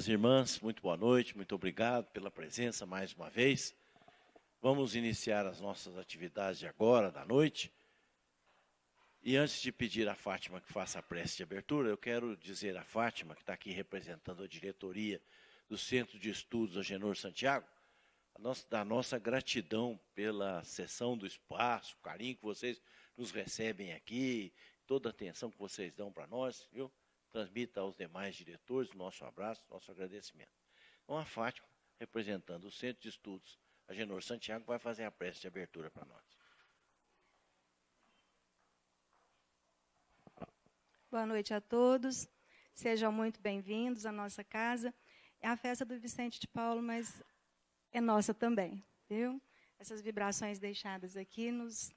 Irmãs, muito boa noite, muito obrigado pela presença mais uma vez. Vamos iniciar as nossas atividades de agora, da noite. E antes de pedir a Fátima que faça a prece de abertura, eu quero dizer à Fátima, que está aqui representando a diretoria do Centro de Estudos Agenor Santiago, da nossa gratidão pela cessão do espaço, o carinho que vocês nos recebem aqui, toda a atenção que vocês dão para nós, viu? Transmita aos demais diretores o nosso abraço, nosso agradecimento. Então, a Fátima, representando o Centro de Estudos Agenor Santiago, vai fazer a prece de abertura para nós. Boa noite a todos, sejam muito bem-vindos à nossa casa. É a festa do Vicente de Paulo, mas é nossa também, viu? Essas vibrações deixadas aqui nos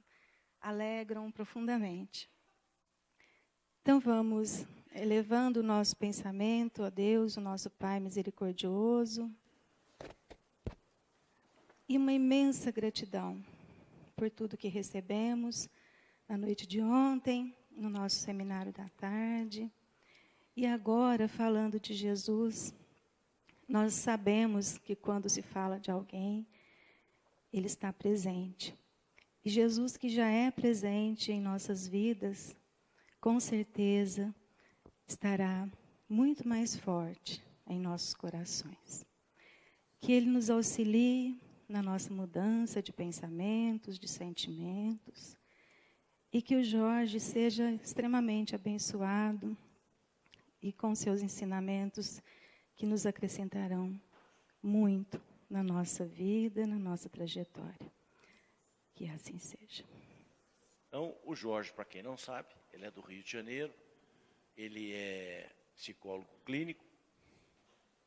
alegram profundamente. Então vamos elevando o nosso pensamento a Deus, o nosso Pai misericordioso, e uma imensa gratidão por tudo que recebemos na noite de ontem, no nosso seminário da tarde. E agora, falando de Jesus, nós sabemos que quando se fala de alguém, Ele está presente. E Jesus, que já é presente em nossas vidas, com certeza estará muito mais forte em nossos corações. Que Ele nos auxilie na nossa mudança de pensamentos, de sentimentos, e que o Jorge seja extremamente abençoado e com seus ensinamentos que nos acrescentarão muito na nossa vida, na nossa trajetória. Que assim seja. Então, o Jorge, para quem não sabe, ele é do Rio de Janeiro, ele é psicólogo clínico,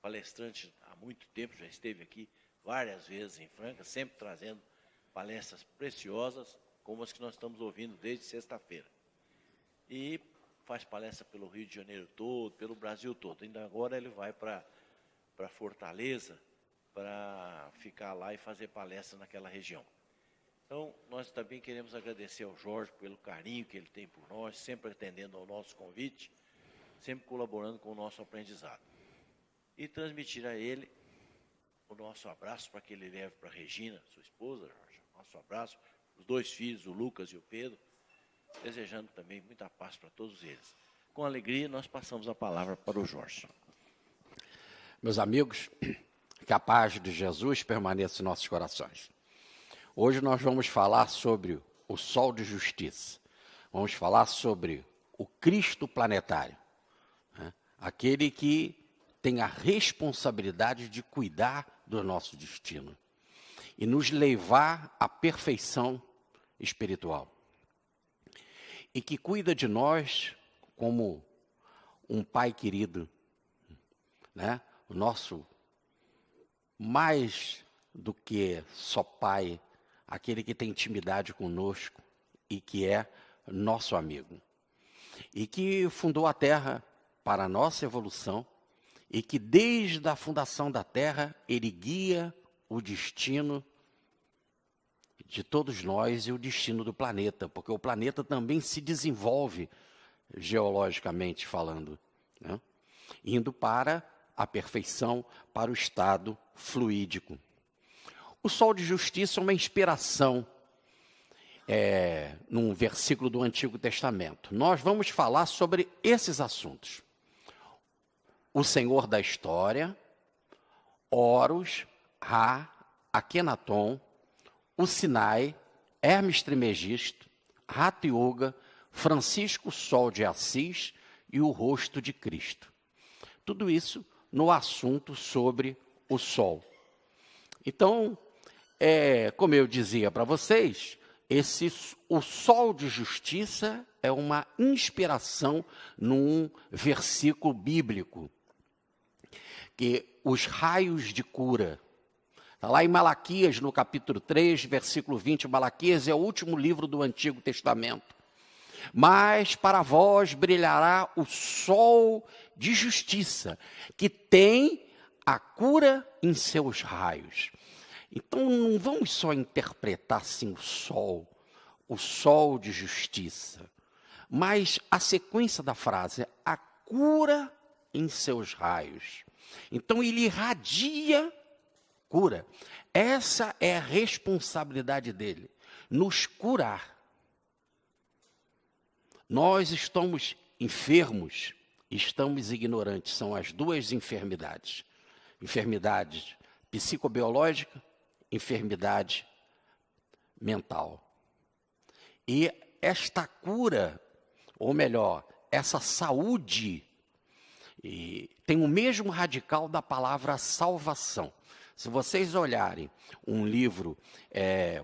palestrante há muito tempo, já esteve aqui várias vezes em Franca, sempre trazendo palestras preciosas, como as que nós estamos ouvindo desde sexta-feira. E faz palestra pelo Rio de Janeiro todo, pelo Brasil todo. Ainda agora ele vai para Fortaleza para ficar lá e fazer palestra naquela região. Então, nós também queremos agradecer ao Jorge pelo carinho que ele tem por nós, sempre atendendo ao nosso convite, sempre colaborando com o nosso aprendizado. E transmitir a ele o nosso abraço para que ele leve para a Regina, sua esposa, Jorge. Nosso abraço, os dois filhos, o Lucas e o Pedro, desejando também muita paz para todos eles. Com alegria, nós passamos a palavra para o Jorge. Meus amigos, que a paz de Jesus permaneça em nossos corações. Hoje nós vamos falar sobre o sol de justiça. Vamos falar sobre o Cristo planetário, né? Aquele que tem a responsabilidade de cuidar do nosso destino e nos levar à perfeição espiritual. E que cuida de nós como um pai querido, né? O nosso, mais do que só pai, aquele que tem intimidade conosco e que é nosso amigo. E que fundou a terra para a nossa evolução e que desde a fundação da terra ele guia o destino de todos nós e o destino do planeta, porque o planeta também se desenvolve geologicamente falando, né? Indo para a perfeição, para o estado fluídico. O sol de justiça é uma inspiração num versículo do Antigo Testamento. Nós vamos falar sobre esses assuntos. O Senhor da história, Horus, Ra, Akenaton, o Sinai, Hermes Trismegisto, Hatha Yoga, Francisco Sol de Assis e o rosto de Cristo. Tudo isso no assunto sobre o sol. Então, como eu dizia para vocês, o sol de justiça é uma inspiração num versículo bíblico, que os raios de cura. Está lá em Malaquias, no capítulo 3, versículo 20. Malaquias é o último livro do Antigo Testamento. Mas para vós brilhará o sol de justiça, que tem a cura em seus raios. Então não vamos só interpretar assim o sol de justiça, mas a sequência da frase é a cura em seus raios. Então ele irradia cura. Essa é a responsabilidade dele, nos curar. Nós estamos enfermos, estamos ignorantes. São as duas enfermidades. Enfermidade psicobiológica, enfermidade mental. E esta cura, ou melhor, essa saúde, tem o mesmo radical da palavra salvação. Se vocês olharem um livro,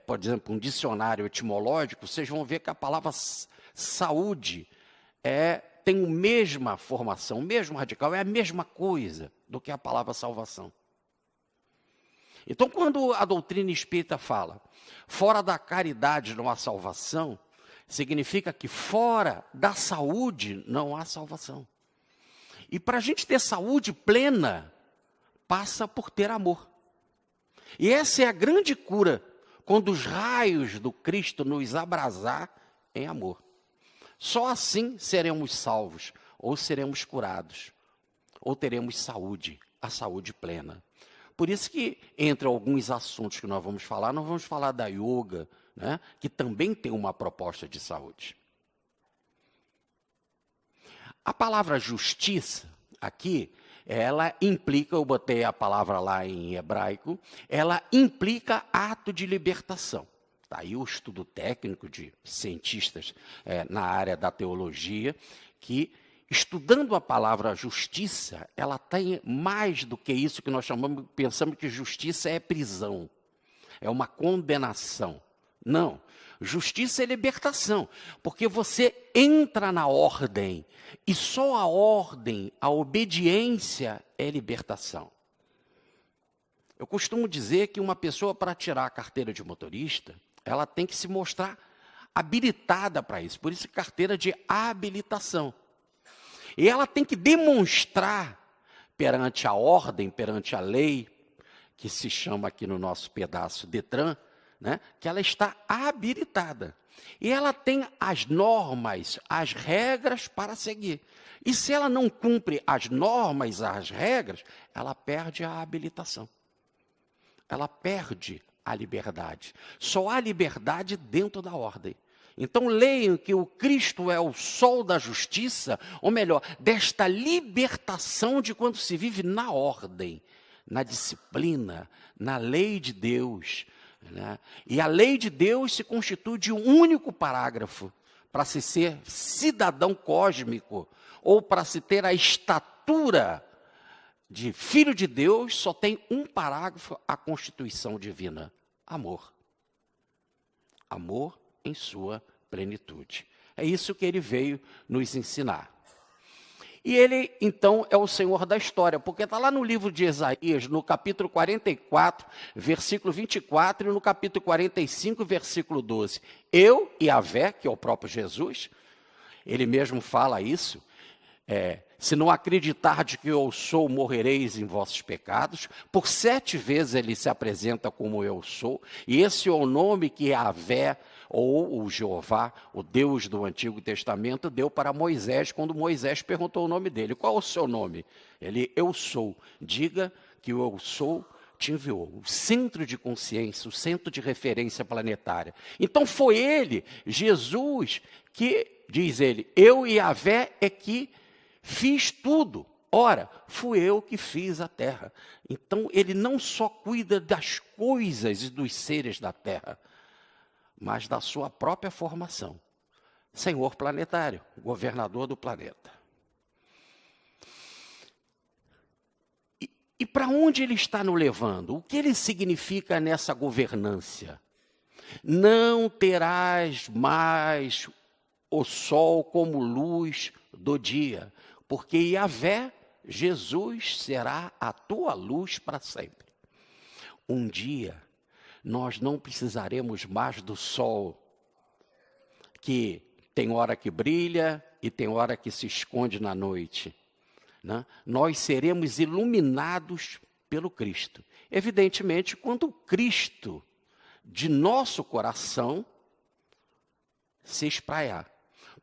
por exemplo, um dicionário etimológico, vocês vão ver que a palavra saúde tem a mesma formação, o mesmo radical, é a mesma coisa do que a palavra salvação. Então, quando a doutrina espírita fala, fora da caridade não há salvação, significa que fora da saúde não há salvação. E para a gente ter saúde plena, passa por ter amor. E essa é a grande cura, quando os raios do Cristo nos abrasar em amor. Só assim seremos salvos, ou seremos curados, ou teremos saúde, a saúde plena. Por isso que, entre alguns assuntos que nós vamos falar da yoga, né, que também tem uma proposta de saúde. A palavra justiça, aqui, ela implica, eu botei a palavra lá em hebraico, ela implica ato de libertação. Está aí o estudo técnico de cientistas na área da teologia, que estudando a palavra justiça, ela tem mais do que isso que nós pensamos que justiça é prisão, é uma condenação. Não, justiça é libertação, porque você entra na ordem, e só a ordem, a obediência é libertação. Eu costumo dizer que uma pessoa, para tirar a carteira de motorista, ela tem que se mostrar habilitada para isso, por isso carteira de habilitação. E ela tem que demonstrar perante a ordem, perante a lei, que se chama aqui no nosso pedaço Detran, né, que ela está habilitada. E ela tem as normas, as regras para seguir. E se ela não cumpre as normas, as regras, ela perde a habilitação. Ela perde a liberdade. Só há liberdade dentro da ordem. Então leiam que o Cristo é o sol da justiça, ou melhor, desta libertação de quando se vive na ordem, na disciplina, na lei de Deus. Né? E a lei de Deus se constitui de um único parágrafo, para se ser cidadão cósmico, ou para se ter a estatura de filho de Deus, só tem um parágrafo, a constituição divina: amor. Amor em sua plenitude. É isso que ele veio nos ensinar. E ele, então, é o Senhor da história, porque está lá no livro de Isaías, no capítulo 44, versículo 24, e no capítulo 45, versículo 12. Eu, Yahvé, que é o próprio Jesus, ele mesmo fala isso, se não acreditardes que eu sou, morrereis em vossos pecados. Por 7 vezes ele se apresenta como eu sou, e esse é o nome que Yahvé, ou o Jeová, o Deus do Antigo Testamento, deu para Moisés, quando Moisés perguntou o nome dele. Qual é o seu nome? Ele, eu sou. Diga que o eu sou te enviou. O centro de consciência, o centro de referência planetária. Então foi ele, Jesus, que, diz ele, eu e Yahvé é que fiz tudo. Ora, fui eu que fiz a terra. Então ele não só cuida das coisas e dos seres da terra, mas da sua própria formação. Senhor planetário, governador do planeta. E para onde ele está nos levando? O que ele significa nessa governância? Não terás mais o sol como luz do dia, porque Yahvé, Jesus, será a tua luz para sempre. Um dia, nós não precisaremos mais do sol, que tem hora que brilha e tem hora que se esconde na noite. Né? Nós seremos iluminados pelo Cristo. Evidentemente, quando o Cristo de nosso coração se espraiar.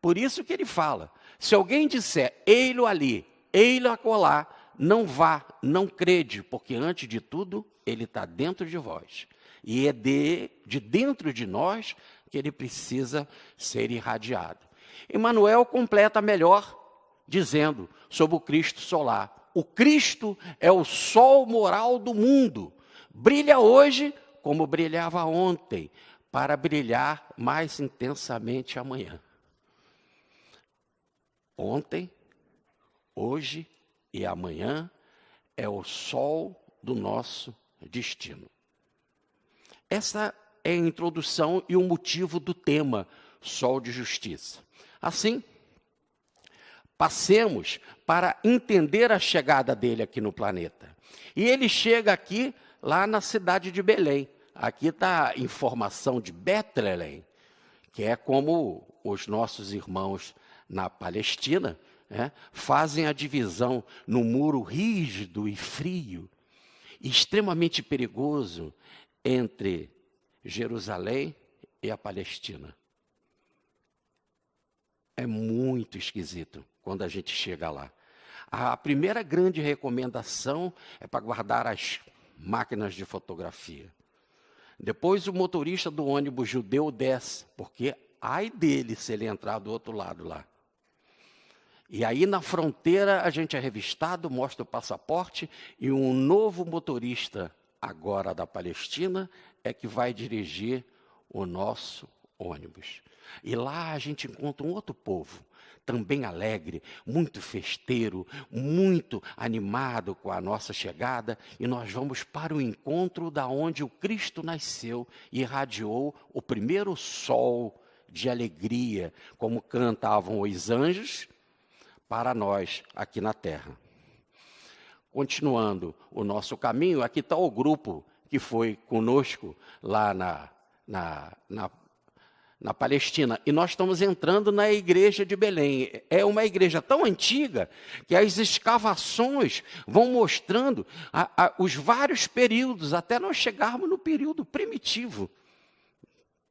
Por isso que ele fala, se alguém disser, ei-lo ali, ei-lo acolá, não vá, não crede, porque antes de tudo, ele está dentro de vós. E é de dentro de nós que ele precisa ser irradiado. Emmanuel completa melhor, dizendo sobre o Cristo solar. O Cristo é o sol moral do mundo. Brilha hoje como brilhava ontem, para brilhar mais intensamente amanhã. Ontem, hoje e amanhã é o sol do nosso destino. Essa é a introdução e o motivo do tema Sol de Justiça. Assim, passemos para entender a chegada dele aqui no planeta. E ele chega aqui, lá na cidade de Belém. Aqui está a informação de Betlehem, que é como os nossos irmãos na Palestina, né, fazem a divisão no muro rígido e frio, extremamente perigoso, entre Jerusalém e a Palestina. É muito esquisito quando a gente chega lá. A primeira grande recomendação é para guardar as máquinas de fotografia. Depois o motorista do ônibus judeu desce, porque ai dele se ele entrar do outro lado lá. E aí na fronteira a gente é revistado, mostra o passaporte e um novo motorista, agora da Palestina, é que vai dirigir o nosso ônibus. E lá a gente encontra um outro povo, também alegre, muito festeiro, muito animado com a nossa chegada, e nós vamos para o encontro da onde o Cristo nasceu e irradiou o primeiro sol de alegria, como cantavam os anjos, para nós aqui na terra. Continuando o nosso caminho, aqui está o grupo que foi conosco lá na Palestina. E nós estamos entrando na igreja de Belém. É uma igreja tão antiga que as escavações vão mostrando os vários períodos, até nós chegarmos no período primitivo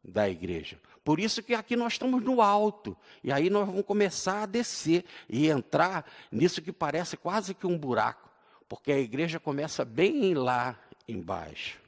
da igreja. Por isso que aqui nós estamos no alto. E aí nós vamos começar a descer e entrar nisso que parece quase que um buraco. Porque a igreja começa bem lá embaixo.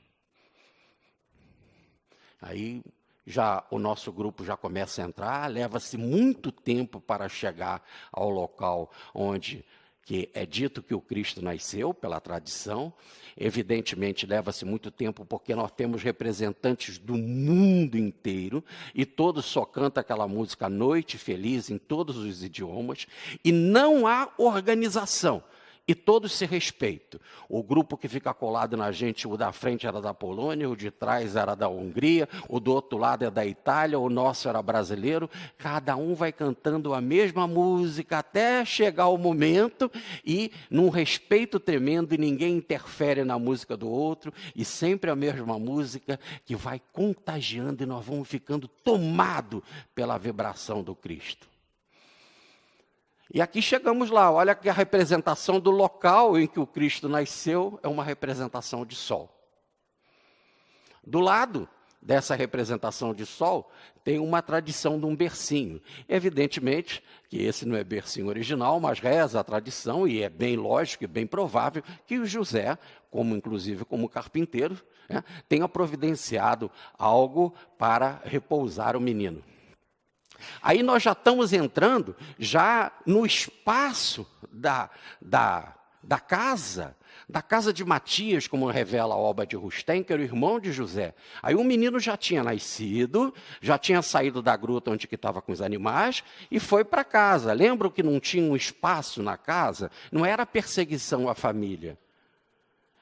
Aí já o nosso grupo já começa a entrar, leva-se muito tempo para chegar ao local onde que é dito que o Cristo nasceu, pela tradição. Evidentemente, leva-se muito tempo, porque nós temos representantes do mundo inteiro, e todos só cantam aquela música Noite Feliz, em todos os idiomas, e não há organização. E todos se respeitam. O grupo que fica colado na gente, o da frente era da Polônia, o de trás era da Hungria, o do outro lado é da Itália, o nosso era brasileiro. Cada um vai cantando a mesma música até chegar o momento e num respeito tremendo, e ninguém interfere na música do outro, e sempre a mesma música que vai contagiando e nós vamos ficando tomados pela vibração do Cristo. E aqui chegamos lá, olha que a representação do local em que o Cristo nasceu é uma representação de sol. Do lado dessa representação de sol, tem uma tradição de um bercinho. Evidentemente que esse não é bercinho original, mas reza a tradição, e é bem lógico e bem provável que o José, inclusive como carpinteiro, tenha providenciado algo para repousar o menino. Aí nós já estamos entrando já no espaço da casa de Matias, como revela a obra de Rustem, que era o irmão de José. Aí o menino já tinha nascido, já tinha saído da gruta onde estava com os animais e foi para casa. Lembram que não tinha um espaço na casa? Não era perseguição à família.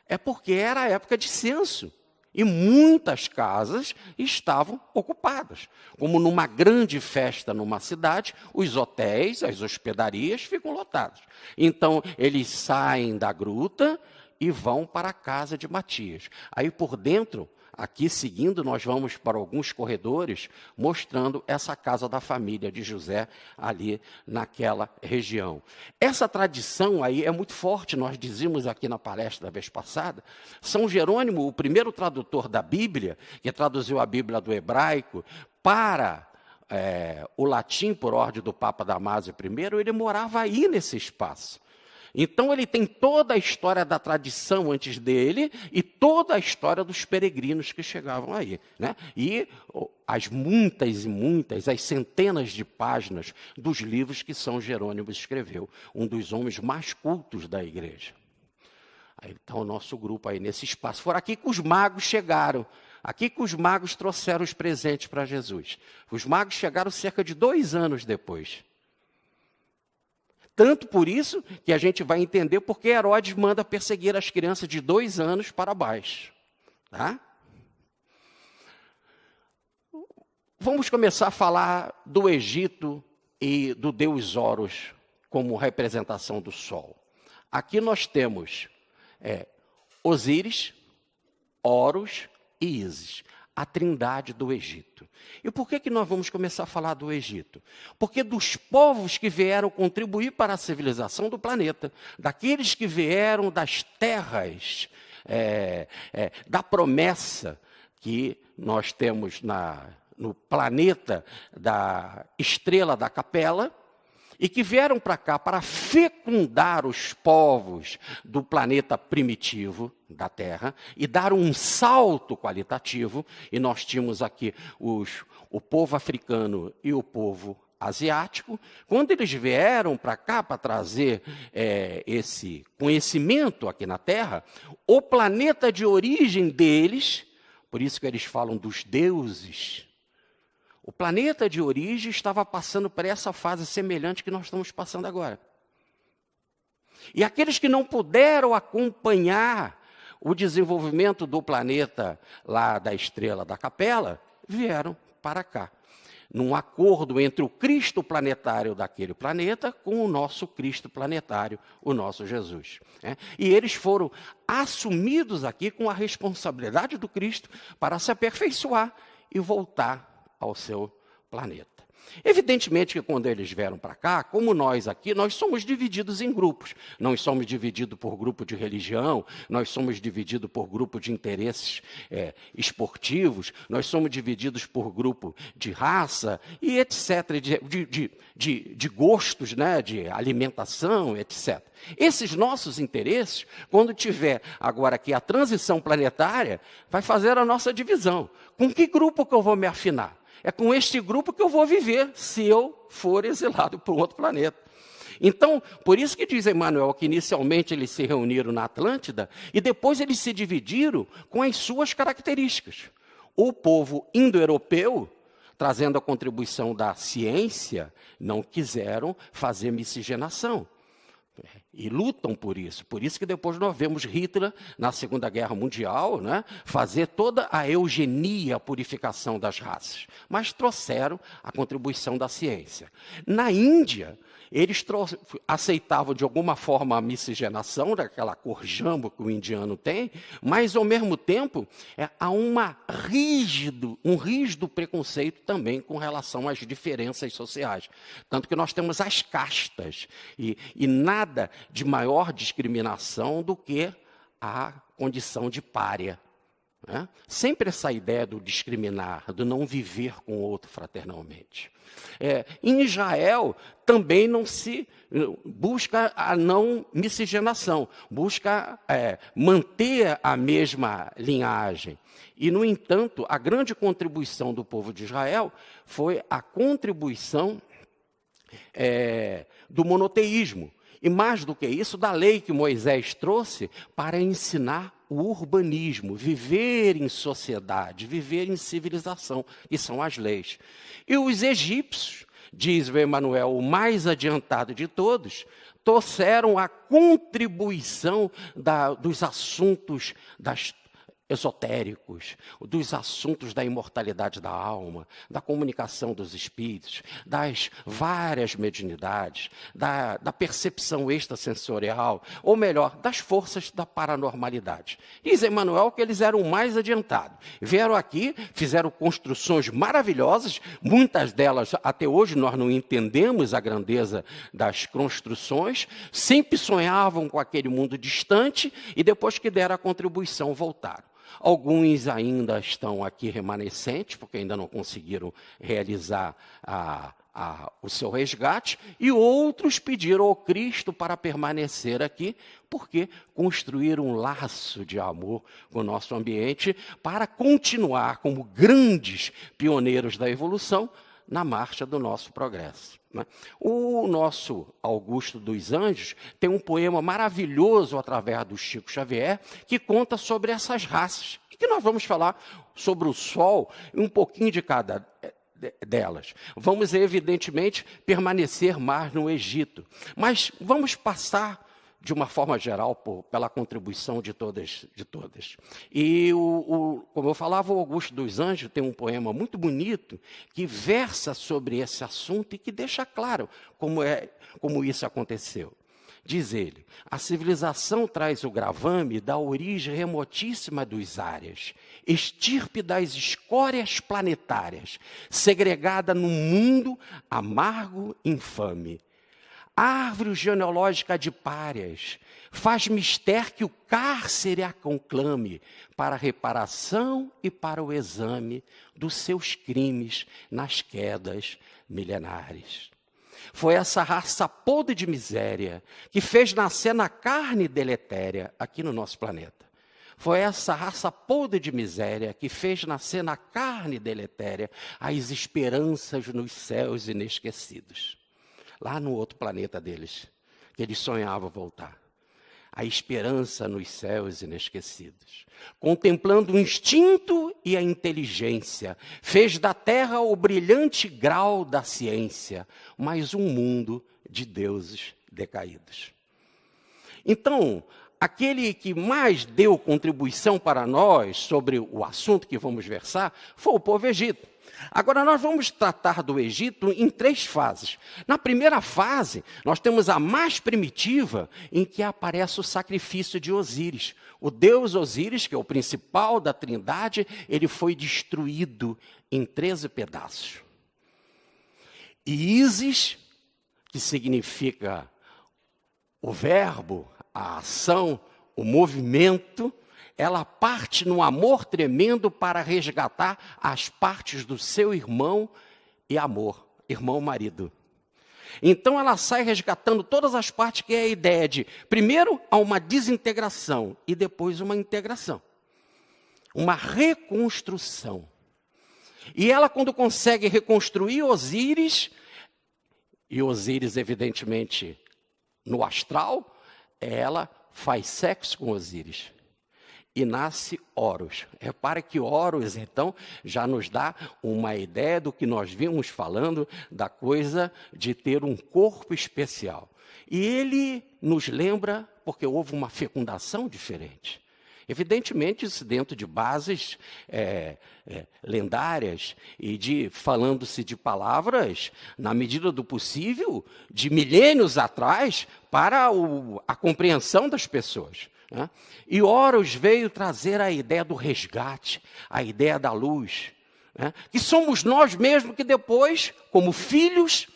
É porque era a época de censo. E muitas casas estavam ocupadas. Como numa grande festa numa cidade, os hotéis, as hospedarias ficam lotados. Então, eles saem da gruta e vão para a casa de Matias. Aí por dentro, aqui seguindo, nós vamos para alguns corredores, mostrando essa casa da família de José, ali naquela região. Essa tradição aí é muito forte, nós dizíamos aqui na palestra da vez passada. São Jerônimo, o primeiro tradutor da Bíblia, que traduziu a Bíblia do hebraico para o latim, por ordem do Papa Damásio I, ele morava aí nesse espaço. Então ele tem toda a história da tradição antes dele e toda a história dos peregrinos que chegavam aí, né? E as muitas e muitas, as centenas de páginas dos livros que São Jerônimo escreveu, um dos homens mais cultos da igreja. Aí está o nosso grupo aí nesse espaço. Foi aqui que os magos chegaram. Aqui que os magos trouxeram os presentes para Jesus. Os magos chegaram cerca de 2 anos depois. Tanto por isso que a gente vai entender porque Herodes manda perseguir as crianças de 2 anos para baixo. Tá? Vamos começar a falar do Egito e do deus Horus como representação do sol. Aqui nós temos Osíris, Horus e Ísis, a trindade do Egito. E por que nós vamos começar a falar do Egito? Porque dos povos que vieram contribuir para a civilização do planeta, daqueles que vieram das terras, da promessa que nós temos no planeta da estrela da Capela, e que vieram para cá para fecundar os povos do planeta primitivo, da Terra, e dar um salto qualitativo. E nós tínhamos aqui o povo africano e o povo asiático. Quando eles vieram para cá para trazer esse conhecimento aqui na Terra, o planeta de origem deles, por isso que eles falam dos deuses, o planeta de origem estava passando por essa fase semelhante que nós estamos passando agora. E aqueles que não puderam acompanhar o desenvolvimento do planeta lá da estrela da Capela, vieram para cá. Num acordo entre o Cristo planetário daquele planeta com o nosso Cristo planetário, o nosso Jesus. E eles foram assumidos aqui com a responsabilidade do Cristo para se aperfeiçoar e voltar ao seu planeta. Evidentemente que quando eles vieram para cá, como nós aqui, nós somos divididos em grupos. Nós somos divididos por grupo de religião, nós somos divididos por grupo de interesses esportivos, nós somos divididos por grupo de raça e etc., de gostos, né, de alimentação, etc. Esses nossos interesses, quando tiver agora aqui a transição planetária, vai fazer a nossa divisão. Com que grupo que eu vou me afinar? É com este grupo que eu vou viver se eu for exilado para um outro planeta. Então, por isso que diz Emmanuel que inicialmente eles se reuniram na Atlântida e depois eles se dividiram com as suas características. O povo indo-europeu, trazendo a contribuição da ciência, não quiseram fazer miscigenação. E lutam por isso que depois nós vemos Hitler, na Segunda Guerra Mundial, né, fazer toda a eugenia, a purificação das raças. Mas trouxeram a contribuição da ciência. Na Índia, eles aceitavam de alguma forma a miscigenação, daquela cor jambo que o indiano tem, mas ao mesmo tempo há um rígido preconceito também com relação às diferenças sociais. Tanto que nós temos as castas e nada de maior discriminação do que a condição de pária. Né? Sempre essa ideia do discriminar, do não viver com o outro fraternalmente. Em Israel, também não se busca a não miscigenação, busca manter a mesma linhagem. E, no entanto, a grande contribuição do povo de Israel foi a contribuição do monoteísmo. E mais do que isso, da lei que Moisés trouxe para ensinar o urbanismo, viver em sociedade, viver em civilização, que são as leis. E os egípcios, diz o Emmanuel, o mais adiantado de todos, trouxeram a contribuição dos assuntos esotéricos, dos assuntos da imortalidade da alma, da comunicação dos espíritos, das várias mediunidades, da percepção extrasensorial, ou melhor, das forças da paranormalidade. Diz Emmanuel que eles eram mais adiantados. Vieram aqui, fizeram construções maravilhosas, muitas delas até hoje nós não entendemos a grandeza das construções, sempre sonhavam com aquele mundo distante e depois que deram a contribuição voltaram. Alguns ainda estão aqui remanescentes, porque ainda não conseguiram realizar a o seu resgate, e outros pediram ao Cristo para permanecer aqui, porque construíram um laço de amor com o nosso ambiente para continuar como grandes pioneiros da evolução na marcha do nosso progresso. O nosso Augusto dos Anjos tem um poema maravilhoso através do Chico Xavier que conta sobre essas raças. E que nós vamos falar sobre o Sol e um pouquinho de cada delas. Vamos, evidentemente, permanecer mais no Egito. Mas vamos passar, de uma forma geral, pela contribuição de todas. E, como eu falava, o Augusto dos Anjos tem um poema muito bonito que versa sobre esse assunto e que deixa claro como isso aconteceu. Diz ele: a civilização traz o gravame da origem remotíssima dos áreas, estirpe das escórias planetárias, segregada num mundo amargo e infame. Árvore genealógica de párias, faz mister que o cárcere a conclame para a reparação e para o exame dos seus crimes nas quedas milenares. Foi essa raça podre de miséria que fez nascer na carne deletéria aqui no nosso planeta. Foi essa raça podre de miséria que fez nascer na carne deletéria as esperanças nos céus inesquecidos. Lá no outro planeta deles, que eles sonhavam voltar. A esperança nos céus inesquecidos. Contemplando o instinto e a inteligência, fez da terra o brilhante grau da ciência, mas um mundo de deuses decaídos. Então, aquele que mais deu contribuição para nós sobre o assunto que vamos versar foi o povo egito. Agora, nós vamos tratar do Egito em 3 fases. Na primeira fase, nós temos a mais primitiva, em que aparece o sacrifício de Osíris. O deus Osíris, que é o principal da Trindade, ele foi destruído em 13 pedaços. E Ísis, que significa o verbo, a ação, o movimento, ela parte num amor tremendo para resgatar as partes do seu irmão e amor, irmão-marido. Então ela sai resgatando todas as partes, que é a ideia de, primeiro, há uma desintegração e depois uma integração. Uma reconstrução. E ela, quando consegue reconstruir Osíris, e Osíris, evidentemente, no astral, ela faz sexo com Osíris. E nasce Horus. Repare que Horus, então, já nos dá uma ideia do que nós vimos falando, da coisa de ter um corpo especial. E ele nos lembra, porque houve uma fecundação diferente. Evidentemente, isso dentro de bases lendárias e falando-se de palavras, na medida do possível, de milênios atrás, para a compreensão das pessoas. E Horus veio trazer a ideia do resgate, a ideia da luz, que somos nós mesmos que depois, como filhos,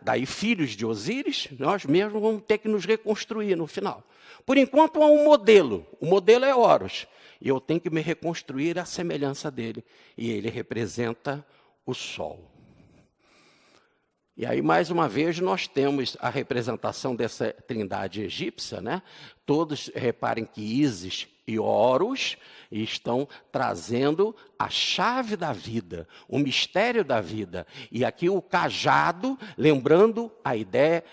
daí filhos de Osíris, nós mesmos vamos ter que nos reconstruir no final. Por enquanto há um modelo, o modelo é Horus, e eu tenho que me reconstruir à semelhança dele, e ele representa o Sol. E aí, mais uma vez, nós temos a representação dessa trindade egípcia, Todos, reparem que Ísis e Horus estão trazendo a chave da vida, o mistério da vida. E aqui o cajado, lembrando a ideia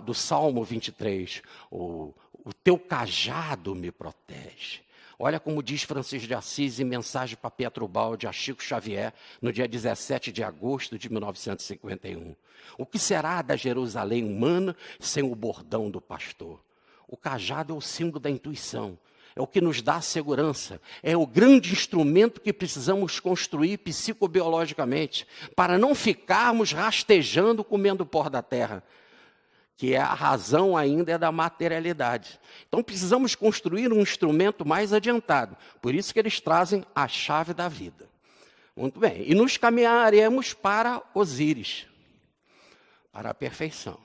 do Salmo 23, o teu cajado me protege. Olha como diz Francisco de Assis em mensagem para Pietrobaldi a Chico Xavier, no dia 17 de agosto de 1951. O que será da Jerusalém humana sem o bordão do pastor? O cajado é o símbolo da intuição, é o que nos dá segurança, é o grande instrumento que precisamos construir psicobiologicamente, para não ficarmos rastejando comendo pó da terra, que a razão ainda é da materialidade. Então precisamos construir um instrumento mais adiantado. Por isso que eles trazem a chave da vida. Muito bem. E nos caminharemos para Osíris, para a perfeição.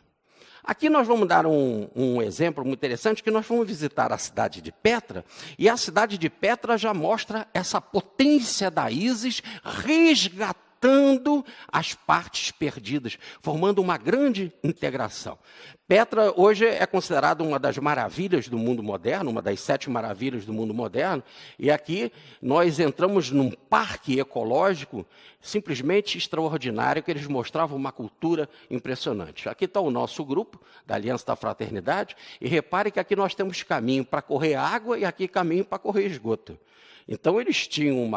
Aqui nós vamos dar um exemplo muito interessante, que nós vamos visitar a cidade de Petra, e a cidade de Petra já mostra essa potência da Ísis resgatando resgatando as partes perdidas, formando uma grande integração. Petra hoje é considerada uma das maravilhas do mundo moderno, uma das 7 maravilhas do mundo moderno, e aqui nós entramos num parque ecológico simplesmente extraordinário, que eles mostravam uma cultura impressionante. Aqui está o nosso grupo, da Aliança da Fraternidade, e repare que aqui nós temos caminho para correr água e aqui caminho para correr esgoto. Então, eles tinham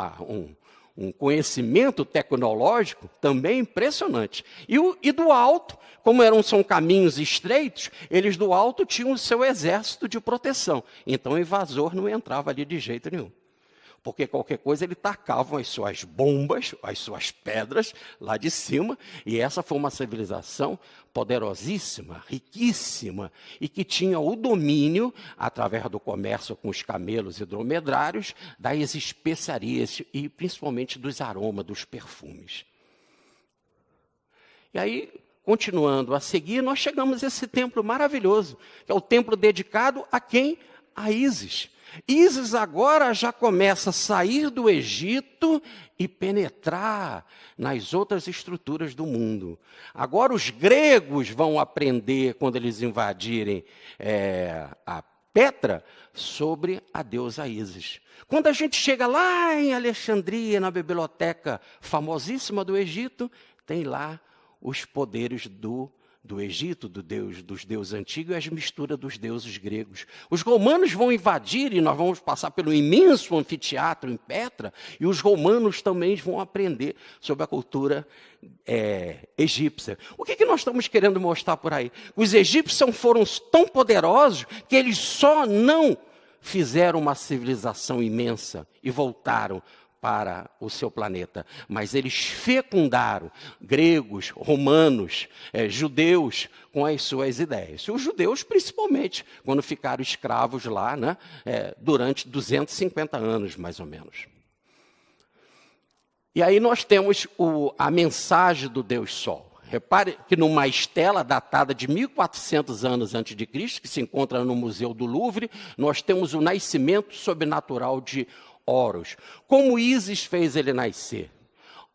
um conhecimento tecnológico também impressionante. E do alto, como são caminhos estreitos, eles do alto tinham o seu exército de proteção. Então, o invasor não entrava ali de jeito nenhum. Porque qualquer coisa ele tacava as suas bombas, as suas pedras lá de cima, e essa foi uma civilização poderosíssima, riquíssima, e que tinha o domínio, através do comércio com os camelos e dromedários, das especiarias e principalmente dos aromas, dos perfumes. E aí, continuando a seguir, nós chegamos a esse templo maravilhoso, que é o templo dedicado a quem? A Ísis. Ísis agora já começa a sair do Egito e penetrar nas outras estruturas do mundo. Agora os gregos vão aprender, quando eles invadirem a Petra, sobre a deusa Ísis. Quando a gente chega lá em Alexandria, na biblioteca famosíssima do Egito, tem lá os poderes do Egito, dos deuses antigos, e as misturas dos deuses gregos. Os romanos vão invadir, e nós vamos passar pelo imenso anfiteatro em Petra, e os romanos também vão aprender sobre a cultura egípcia. O que nós estamos querendo mostrar por aí? Os egípcios foram tão poderosos que eles só não fizeram uma civilização imensa e voltaram para o seu planeta, mas eles fecundaram gregos, romanos, judeus com as suas ideias. E os judeus, principalmente, quando ficaram escravos lá, né, durante 250 anos, mais ou menos. E aí nós temos a mensagem do Deus Sol. Repare que numa estela datada de 1400 anos antes de Cristo, que se encontra no Museu do Louvre, nós temos o nascimento sobrenatural de Horus. Como Ísis fez ele nascer?